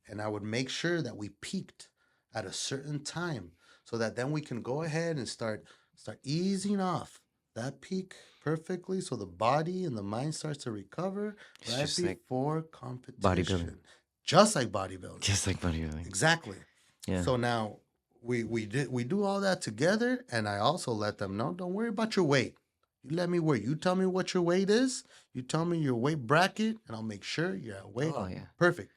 and I would make sure that we peaked at a certain time so that then we can go ahead and start easing off that peak perfectly so the body and the mind starts to recover It's right just like before bodybuilding. competition. Just like bodybuilding. Just like bodybuilding. Exactly. Yeah. So now we do all that together, and I also let them know, don't worry about your weight. You let me weigh. You tell me what your weight is. You tell me your weight bracket, and I'll make sure you're at weight. Oh yeah. Perfect.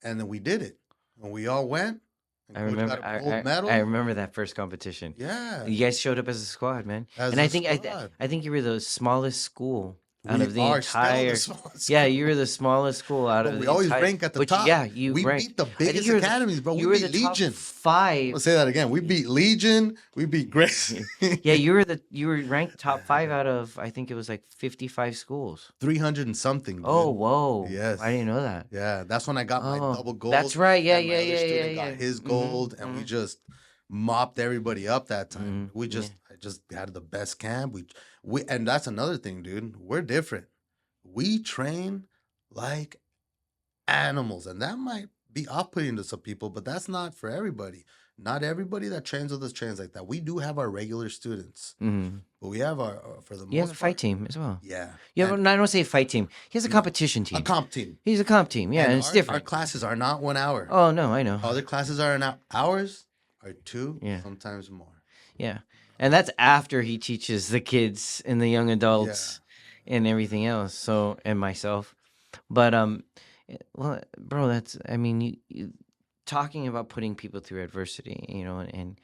And then we did it. And we all went. And I Coach remember. got a gold medal. I remember that first competition. Yeah. You guys showed up as a squad, man. As And a I think squad. I think you were the smallest school out We of the are still the entire. smallest Yeah, school. you were the smallest school out But of we the always entire. rank at the But top. yeah, you We ranked. beat the I think biggest you were the- academies, bro. You We were the beat top Legion. 5. I'll say that again. We beat Legion. We beat Grace. Yeah, you were ranked top 5 out of, I think it was like 55 schools. 300 and something, dude. Oh, whoa. Yes. I didn't know that. Yeah, that's when I got my Oh, double gold. that's right. Yeah, and my yeah, other yeah, student yeah, got his Mhm, gold, and we just mopped everybody up that time. Mhm, yeah. I just had the best camp. And that's another thing, dude. We're different. We train like animals, and that might be off-putting to some people, but that's not for everybody. Not everybody that trains with us trains like that. We do have our regular students, Mhm. but we have our for the You have most a fight part. team as well. Yeah, Yeah, and but I don't say fight team. He has a No, competition a team. comp team. He's a comp team. Yeah, and it's our different. classes are not 1 hour. Oh, no, I know. Other classes are an hour. Ours are 2, Yeah. sometimes more. Yeah. And that's after he teaches the kids and the young adults and everything else. So, and myself. But well, bro, that's, I mean, you talking about putting people through adversity, and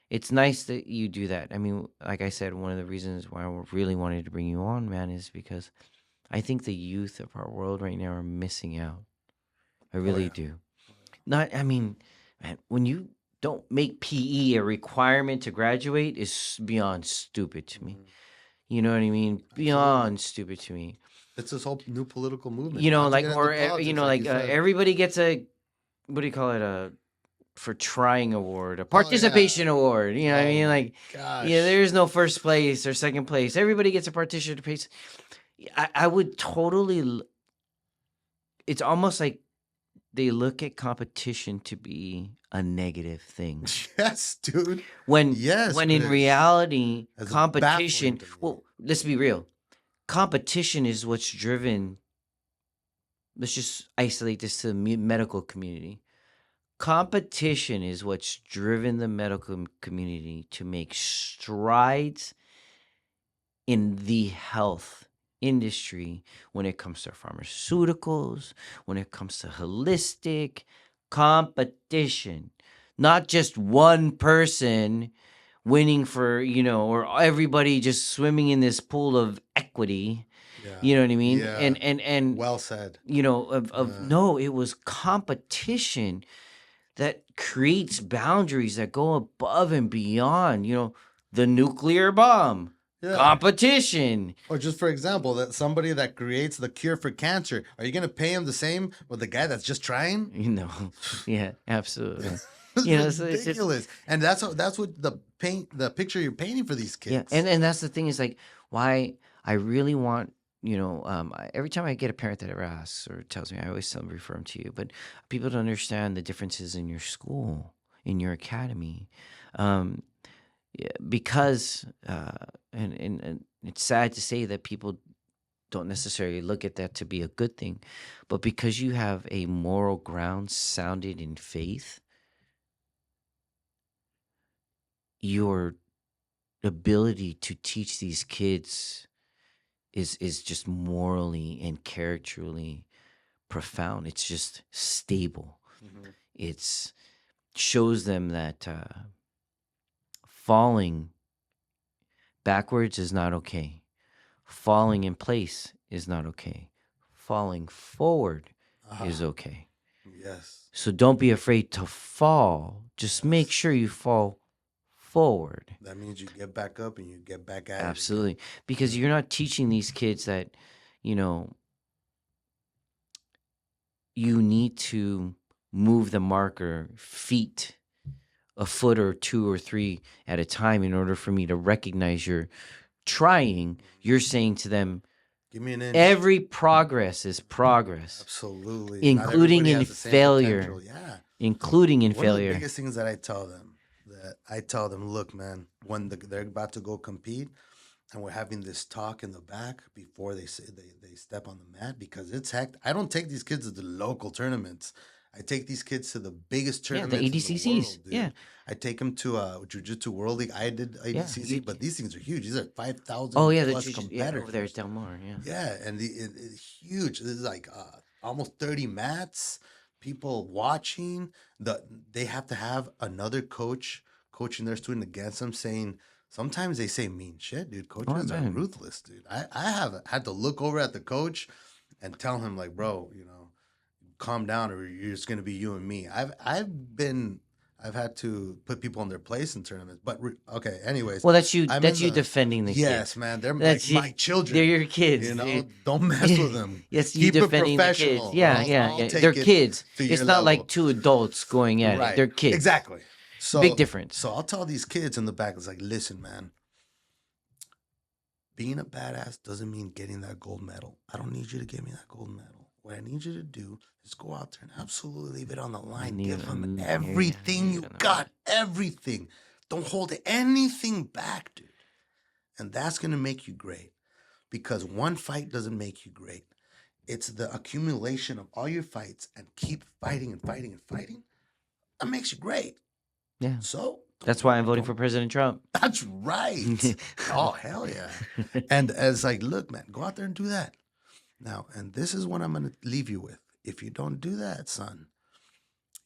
it's nice that you do that. I mean, like I said, one of the reasons why I really wanted to bring you on, man, is because I think the youth of our world right now are missing out. I really yeah. do. I mean, man, when you don't make PE a requirement to graduate is beyond stupid to me. You know what I mean? Beyond stupid to me. It's this whole new political movement. You know, not to like, get into or politics, like you said. everybody gets a, what do you call it, for trying award, a participation award. You know what I mean? Oh my Like, gosh. yeah, there's no first place or second place. Everybody gets a participation. I would totally. It's almost like they look at competition to be a negative thing. Yes, dude. When Yes, when in Chris. reality, That's competition. baffling to me. Well, let's be real. Competition is what's driven. Let's just isolate this to the medical community. Competition is what's driven the medical community to make strides in the health industry when it comes to pharmaceuticals, when it comes to holistic competition. Not just one person winning for, or everybody just swimming in this pool of equity. Yeah. You know what I mean? Yeah. And Well said. no, it was competition that creates boundaries that go above and beyond, the nuclear bomb. Yeah. Competition. Or just for example, that somebody that creates the cure for cancer, are you going to pay him the same with the guy that's just trying? Yeah, absolutely. It's so it's ridiculous. And that's what the picture you're painting for these kids. Yeah, and that's the thing is like why I really want, every time I get a parent that ever asks or tells me, I always tell them refer them to you. But people don't understand the differences in your school, in your academy, because and it's sad to say that people don't necessarily look at that to be a good thing, but because you have a moral ground sounded in faith, your ability to teach these kids is just morally and characterally profound. It's just stable. It's shows them that falling backwards is not okay. Falling in place is not okay. Falling forward is okay. Yes. So don't be afraid to fall. Just make sure you fall forward. That means you get back up and you get back at it. Absolutely. Because you're not teaching these kids that, you need to move the marker feet a foot or 2 or 3 at a time in order for me to recognize you're trying. You're saying to them, Give me an inch. Every progress is progress, Absolutely. Not including everybody in has the same potential. failure. Yeah. Including in One of the failure. biggest things that I tell them, look, man, when they're about to go compete, and we're having this talk in the back before they say they step on the mat, because it's heck. I don't take these kids to the local tournaments. I take these kids to the biggest Yeah, the tournaments in the ADCCs. world, Yeah, dude. I take them to Jiu Jitsu World League. I did yeah. ADCC, but these things are huge. These are Oh 5,000 yeah, the plus jujitsu. Yeah, over there competitors. is Del Mar. Yeah. Yeah, and it's huge. There's like almost 30 mats, people watching. They have to have another coach coaching their student against them, saying sometimes they say mean shit, dude. Oh Coaches are man. ruthless, dude. I have had to look over at the coach and tell him like, bro, calm down, or you're just gonna be you and me. I've had to put people in their place in tournaments, but okay. Anyways, Well, that's you. I'm in That's you the defending the yes, kids. man. They're like That's you. my They're children. your kids, dude. Don't mess with them. Yes, you Keep it defending the kids. professional, or Yeah, else yeah, I'll yeah. They're take it kids. to It's your not like level. two adults going at it. Right. They're kids. Exactly. Big So difference. so I'll tell these kids in the back, it's like, listen, man, being a badass doesn't mean getting that gold medal. I don't need you to give me that gold medal. What I need you to do is go out there and absolutely leave it on the line. Give them everything you got. Everything. Don't hold anything back, dude. And that's going to make you great. Because one fight doesn't make you great. It's the accumulation of all your fights and keep fighting and fighting and fighting. That makes you great. Yeah. So that's why I'm voting for President Trump. That's right. Oh, hell yeah. And as like, look, man, go out there and do that. Now, and this is what I'm going to leave you with. If you don't do that, son,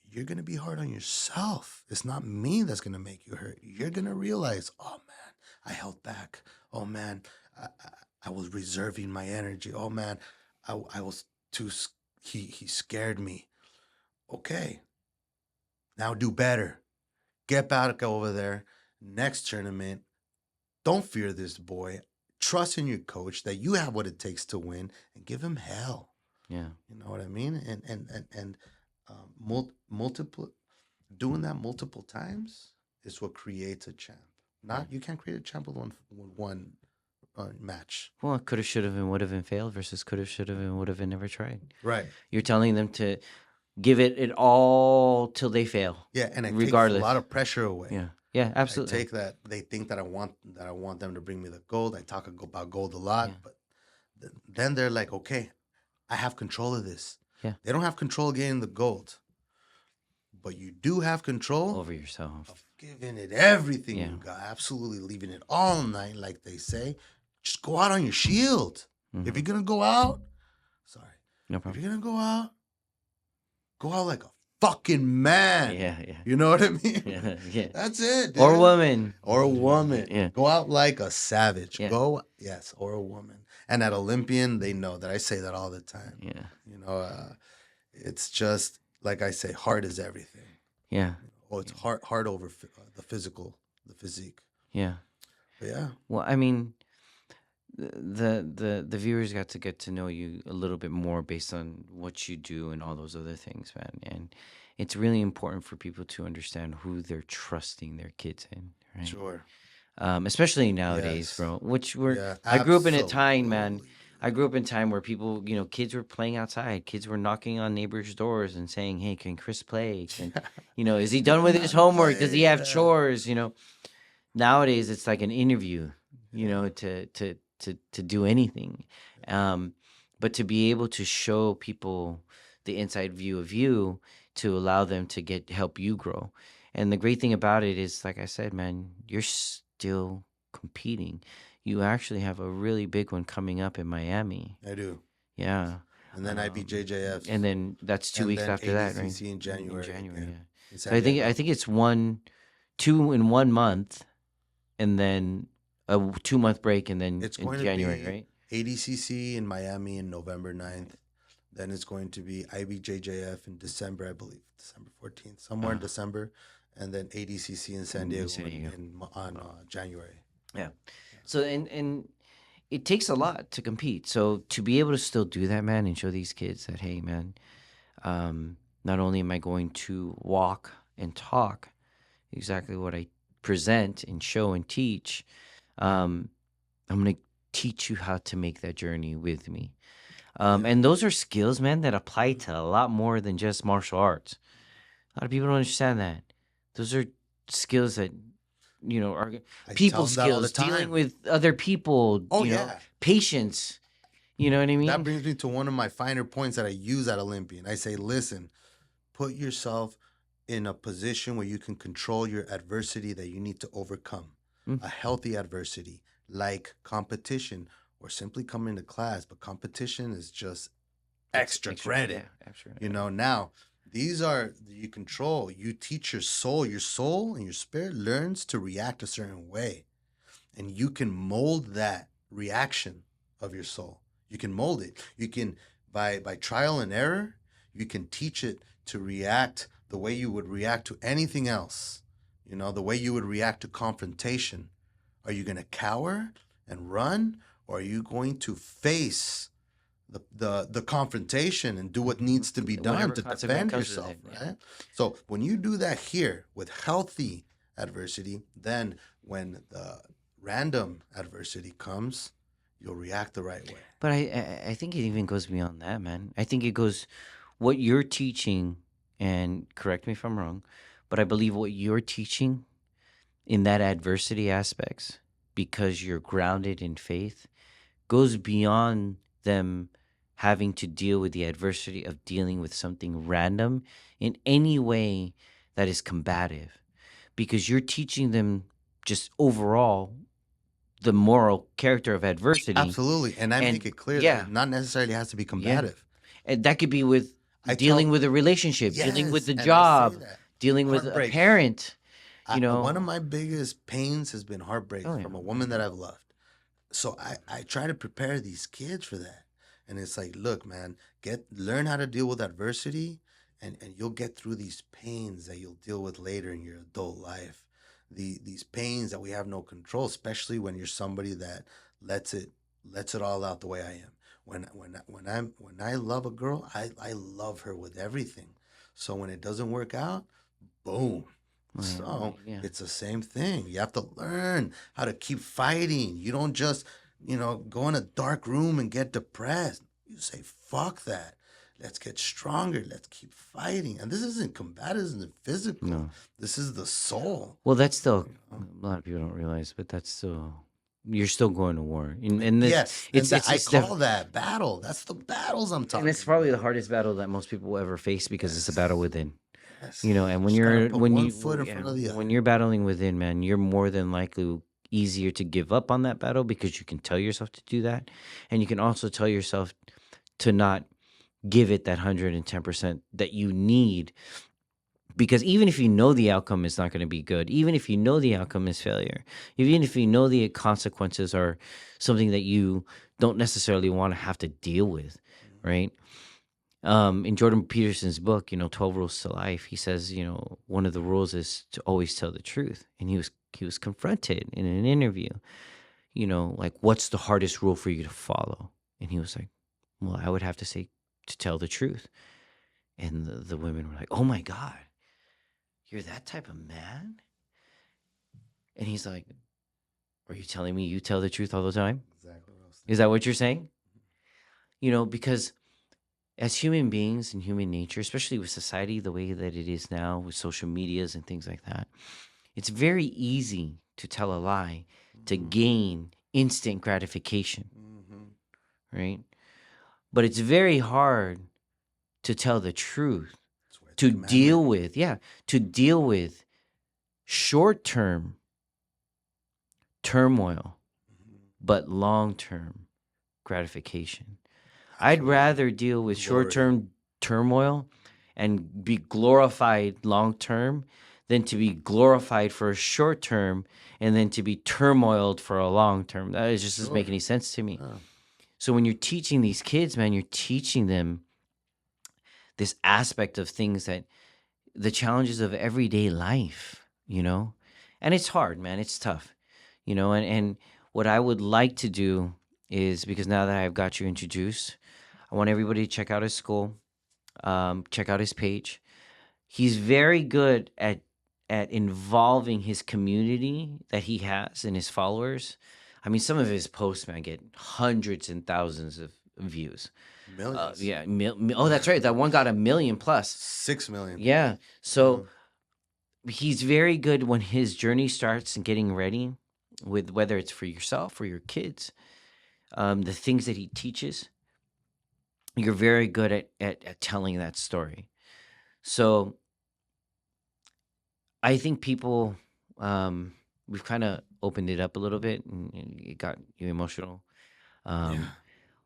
you're going to be hard on yourself. It's not me that's going to make you hurt. You're going to realize, oh, man, I held back. Oh, man, I was reserving my energy. Oh, man, I was too, he scared me. Okay, now do better. Get back over there. Next tournament, don't fear this boy. Trust in your coach that you have what it takes to win, and give him hell. Yeah. You know what I mean? And multiple doing that multiple times is what creates a champ. Not you can't create a champ with one match. Well, could have, should have, and would have, and failed versus could have, should have, and would have, and never tried. Right. You're telling them to give it all till they fail. Yeah, and it regardless. takes a lot of pressure away. Yeah. Yeah, absolutely. I take that they think that I want them to bring me the gold. I talk about gold a lot, but then they're like, okay, I have control of this. Yeah. They don't have control of getting the gold, but you do have control over yourself. Of giving it everything you got, absolutely leaving it all night, like they say. Just go out on your shield. Mm-hmm. If you're gonna go out, no problem. If you're gonna go out like a fucking man. Yeah. You know what I mean? Yeah. That's it. Dude. Or a woman. Yeah. Go out like a savage. Yeah. Or a woman. And at Olympian, they know that I say that all the time. Yeah. It's just like I say, heart is everything. Yeah. It's heart over the physical, the physique. Yeah. But yeah. Well, I mean, the viewers got to know you a little bit more based on what you do and all those other things, man. And it's really important for people to understand who they're trusting their kids in, right? Sure. Especially nowadays, bro. Which I grew up in a time, man. I grew up in a time where people, kids were playing outside. Kids were knocking on neighbors' doors and saying, "Hey, can Cris play? Is he done with his homework? Does he have chores?" Nowadays it's like an interview, to do anything. But to be able to show people the inside view of you to allow them to help you grow. And the great thing about it is, like I said, man, you're still competing. You actually have a really big one coming up in Miami. I do. Yeah. And then IBJJF. And then that's 2 weeks after that, right? ADCC in January. Yeah. So I think it's 2 in 1 month, and then a 2-month break, and then it's in going January, to be right? ADCC in Miami in November 9th. Then it's going to be IBJJF in December, I believe, December 14th, somewhere in December. And then ADCC in San Diego, on January. Yeah. So, and it takes a lot to compete. So to be able to still do that, man, and show these kids that, hey, man, not only am I going to walk and talk exactly what I present and show and teach, I'm going to teach you how to make that journey with me. Yeah. And those are skills, man, that apply to a lot more than just martial arts. A lot of people don't understand that. Those are skills that, are I tell people them that all the skills, dealing time. with other people, Oh yeah. patience. You know what I That mean? brings me to one of my finer points that I use at Olympian. I say, listen, put yourself in a position where you can control your adversity that you need to overcome. Mm, A healthy adversity, like competition or simply coming to class. But competition is just it's extra extra, yeah, credit. extra. Now these are you control. You teach your soul. Your soul and your spirit learns to react a certain way. And you can mold that reaction of your soul. You can mold it. You can by trial and error, you can teach it to react the way you would react to anything else. The way you would react to confrontation. Are you going to cower and run, or are you going to face the confrontation and do what needs to be done Whatever to consequence defend comes with yourself, it. Yeah. right? So when you do that here with healthy adversity, then when the random adversity comes, you'll react the right way. But I think it even goes beyond that, man. I think it goes what you're teaching, and correct me if I'm wrong, but I believe what you're teaching in that adversity aspects, because you're grounded in faith, goes beyond them having to deal with the adversity of dealing with something random in any way that is combative, because you're teaching them just overall the moral character of adversity. Absolutely. And I make And it clear that yeah, it not necessarily has to be yeah, combative. and that could be with I dealing tell, with a relationship, dealing with yes, the and I say job, that dealing with a heartbreak. parent, One of my biggest pains has been heartbreak Oh yeah. from a woman that I've loved. So I try to prepare these kids for that. And it's like, look, man, learn how to deal with adversity, and you'll get through these pains that you'll deal with later in your adult life. These pains that we have no control, especially when you're somebody that lets it lets it all out the way I am. When I love a girl, I love her with everything. So when it doesn't work out, boom. So Yeah. it's the same thing. You have to learn how to keep fighting. You don't just, go in a dark room and get depressed. You say, fuck that. Let's get stronger. Let's keep fighting. And this isn't combative, this isn't physical. No. This is the soul. Well, that's still You know? a lot of people don't realize, but that's still you're still going to war, and this Yes. And I it's the call that battle. That's the battles I'm talking and it's probably the about. hardest battle that most people will ever face, because it's a battle Yes. within. Yes. And when Just gotta you're put one foot in front of the when other. you're battling within, man, you're more than likely easier to give up on that battle, because you can tell yourself to do that, and you can also tell yourself to not give it that 110% that you need, because even if you know the outcome is not going to be good, even if you know the outcome is failure, even if you know the consequences are something that you don't necessarily want to have to deal with, right? In Jordan Peterson's book, 12 Rules to Life, he says, one of the rules is to always tell the truth. And he was confronted in an interview, like, what's the hardest rule for you to follow? And he was like, well, I would have to say to tell the truth. And the women were like, oh my God, you're that type of man? And he's like, are you telling me you tell the truth all the time? Exactly what I was Is thinking. that what you're saying? Because as human beings and human nature, especially with society the way that it is now, with social medias and things like that, it's very easy to tell a lie to gain instant gratification, right? But it's very hard to tell the truth, That's why it's a to deal commandment. with, to deal with short-term turmoil, but long-term gratification. I'd Absolutely. rather deal with Glory. short-term turmoil and be glorified long-term than to be glorified for a short term and then to be turmoiled for a long term. That just doesn't make Sure. any sense to me. Yeah. So when you're teaching these kids, man, you're teaching them this aspect of things, that the challenges of everyday life, and it's hard, man. It's tough, and what I would like to do is, because now that I've got you introduced, I want everybody to check out his school, check out his page. He's very good at involving his community that he has and his followers. I mean, some of his posts, man, get hundreds and thousands of views. Millions. Yeah. Oh, that's right. That one got 1 million plus. 6 million. Yeah. So he's very good when his journey starts and getting ready with whether it's for yourself or your kids. The things that he teaches, you're very good at telling that story. So I think people, we've kind of opened it up a little bit and it got you emotional. Yeah.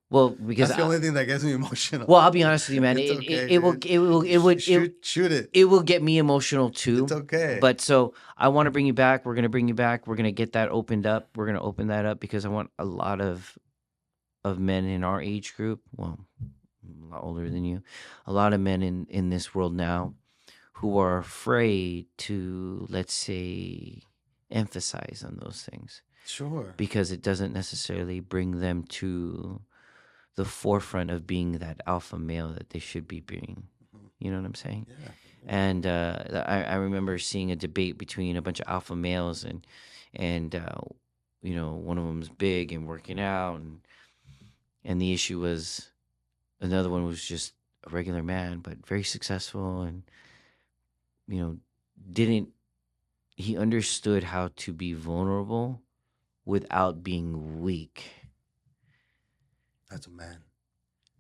Well, because That's the only thing that gets me emotional. well, I'll be honest with you, man. It's It, okay, it will dude. it will it would Shoot it. it will get me emotional too. It's okay. But so I want to bring you back. We're gonna bring you back. We're gonna get that opened up. We're gonna open that up because I want a lot of men in our age group. Well, a lot older than you. A lot of men in this world now who are afraid to, let's say, emphasize on those things Sure. because it doesn't necessarily bring them to the forefront of being that alpha male that they should be being. You know what I'm saying? Yeah. And I remember seeing a debate between a bunch of alpha males and you know, one of them's big and working out, and the issue was another one was just a regular man but very successful, and you know, he understood how to be vulnerable without being weak. That's a man.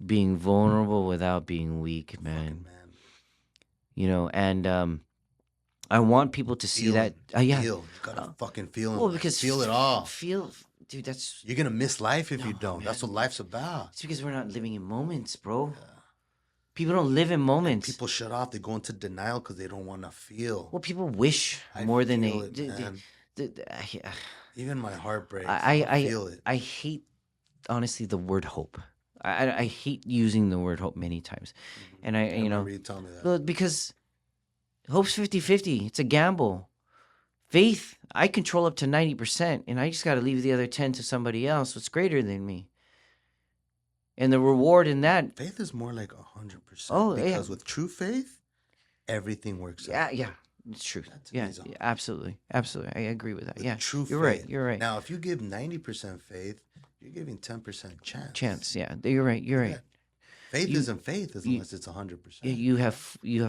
Being vulnerable without being weak, man. Fucking man. You know, and I want people to see that. Yeah, Feel. You gotta fucking feel. well, because feel it all. Dude. That's You're gonna miss life if you No, don't. That's man. what life's about. it's because we're not living in moments, bro. People don't live in moments. People shut off. They go into denial because they don't want to feel. Well, people wish I more than feel they. it, man. I Even my heart breaks. I feel it. I hate honestly the word hope. I hate using the word hope many times, and I you know remember you telling me that. well, because hope's 50-50. It's a gamble. Faith, I control up to 90%, and I just got to leave the other 10 to somebody else what's greater than me. And the reward in that, Faith is more like 100%. Oh, yeah. Because with true faith, everything works out. yeah, it's true. That's Yeah, amazing. yeah, absolutely. I agree with that. With Yeah, true you're faith. right. You're right. Now, if you give 90% faith, you're giving 10% chance. Yeah, you're right. You're right. Yeah. Faith You- isn't faith unless it's 100%. You have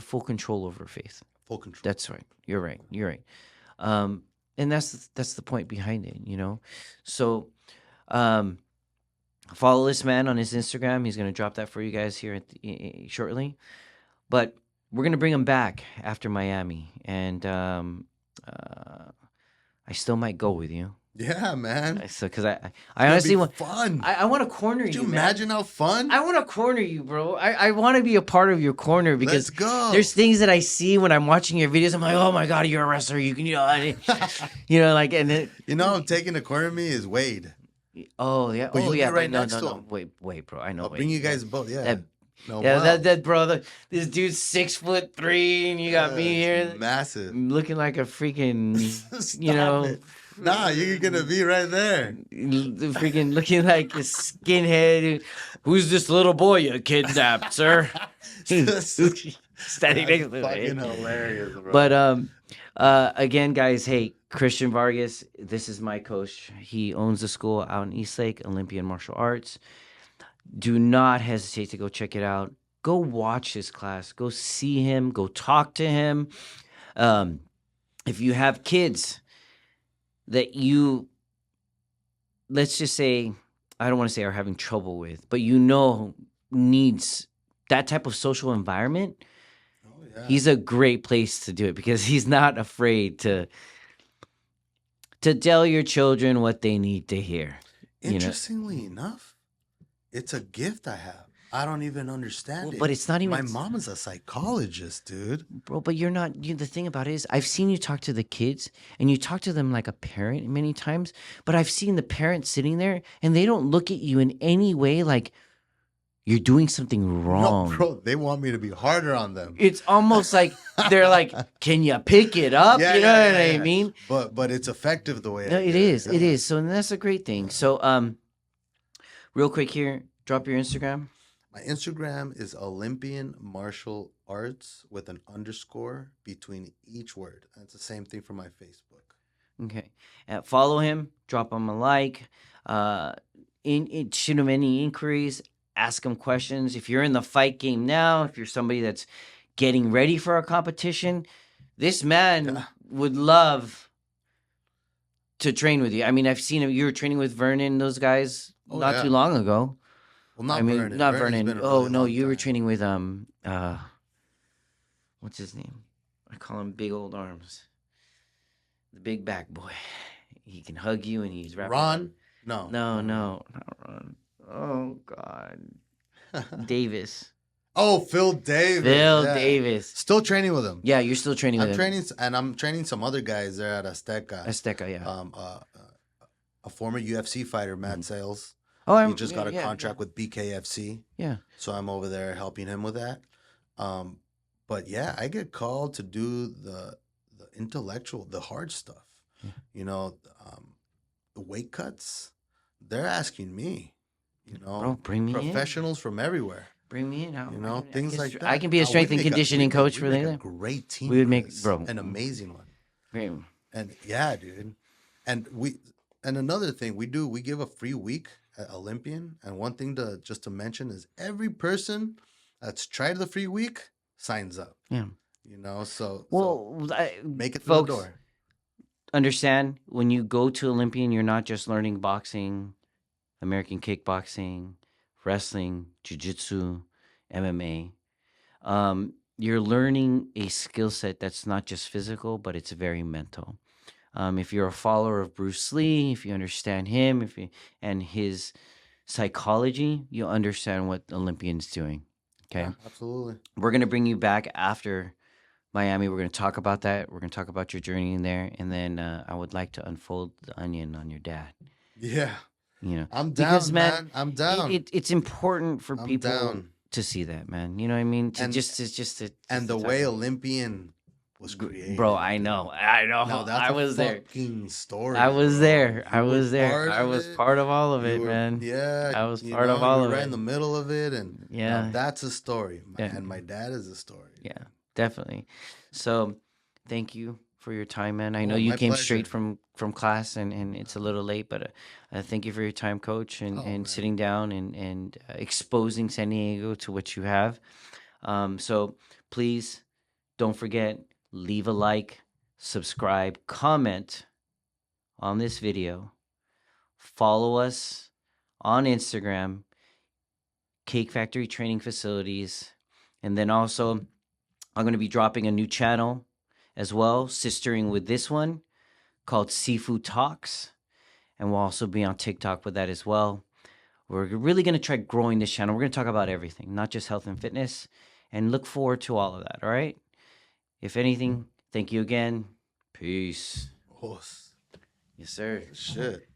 full control over faith. Full control. That's right. You're right. You're right. And that's the point behind it, you know. So, follow this man on his Instagram. He's gonna drop that for you guys here shortly. But we're gonna bring him back after Miami, and I still might go with you. Yeah, man. So, because I honestly want fun. I want to corner Could you man. imagine how fun? I want to corner you, bro. I want to be a part of your corner because Let's go. there's things that I see when I'm watching your videos. I'm like, oh my god, you're a wrestler. You can, you know, like, and then You know, taking the corner of me is Wade. oh yeah, But you'll be right no, next to no, him. wait, bro. I know. I'll wait. bring you guys both. Yeah. That, No, yeah, wow. that brother. This dude's 6'3", and you got me It's here massive. looking like a freaking, Stop you know. it. Nah, you're gonna be right there. Freaking looking like a skinhead. Who's this little boy you kidnapped, sir? Standing next to me. Fucking hilarious, bro. But again, guys, hey, Christian Vargas, this is my coach. He owns the school out in Eastlake, Olympian Martial Arts. Do not hesitate to go check it out. Go watch his class. Go see him. Go talk to him. If you have kids that you, let's just say, I don't want to say are having trouble with, but you know needs that type of social environment, Oh, yeah. he's a great place to do it because he's not afraid to tell your children what they need to hear. You know? Interestingly enough, it's a gift I have. I don't even understand Well, it. but it's not even- My mom is a psychologist, dude. Bro, but you're not. The thing about it is, I've seen you talk to the kids, and you talk to them like a parent many times. But I've seen the parents sitting there, and they don't look at you in any way like you're doing something wrong. No, bro, they want me to be harder on them. It's almost like they're like, "Can you pick it up?" Yeah, you know yeah, what yeah, I yeah. mean? But it's effective the way No, I it did is. It yeah. is. So that's a great thing. So real quick here, drop your Instagram. My Instagram is Olympian Martial Arts with an underscore between each word. That's the same thing for my Facebook. Okay. Follow him. Drop him a like. Shoot him any inquiries. Ask him questions. If you're in the fight game now, if you're somebody that's getting ready for a competition, this man would love to train with you. I mean, I've seen him. You were training with Vernon, those guys, not too long ago. Well, not I mean, Vernon. not Vernon's Vernon. been a Oh really no, long you were time. training with what's his name? I call him Big Old Arms, the big back boy. He can hug you and he's wrapped Ron? around- No. No, not Ron. Oh God, Davis. Oh, Phil Davis. Phil yeah. Davis. Still training with him. Yeah, you're still training with him. I'm training some other guys there at Azteca. Azteca, yeah. A former UFC fighter, Matt Sales. Oh, he just got a contract with BKFC. Yeah. So I'm over there helping him with that. But yeah, I get called to do the intellectual, the hard stuff. Yeah. You know, the weight cuts. They're asking me. You know, Bro, bring me professionals from everywhere. Bring me in. You know, things like that. I can be a strength and conditioning coach for a great team. We would make, bro, an amazing one. Great. And yeah, dude. And another thing we give a free week at Olympian. And one thing to mention is every person that's tried the free week signs up. Yeah. You know, so make it through folks, the door. Understand, when you go to Olympian, you're not just learning boxing, American kickboxing, wrestling, jiu-jitsu, MMA. You're learning a skill set that's not just physical, but it's very mental. If you're a follower of Bruce Lee, if you understand him, and his psychology, you'll understand what Olympian's doing. Okay, Yeah, absolutely. We're gonna bring you back after Miami. We're gonna talk about that. We're gonna talk about your journey in there, and then I would like to unfold the onion on your dad. Yeah. You know, I'm down, because, man. I'm down. It's important for people to see that, man. You know what I mean? And the way Olympian was created, bro. I know. No, that's I was there. Story. I was there. I was there. I was part of all of it, man. Yeah, I was part of all of it. Right in the middle of it, and yeah, that's a story. And my dad is a story. Yeah, definitely. So, thank you for your time, man. I know you came straight from class, and it's a little late, but thank you for your time, Coach, and sitting down and exposing San Diego to what you have. So please don't forget, leave a like, subscribe, comment on this video, follow us on Instagram, Cake Factory Training Facilities, and then also I'm going to be dropping a new channel as well, sistering with this one, called Seafood Talks. And we'll also be on TikTok with that as well. We're really going to try growing this channel. We're going to talk about everything, not just health and fitness, and look forward to all of that, all right? If anything, thank you again. Peace. Horse. Yes, sir. Shit.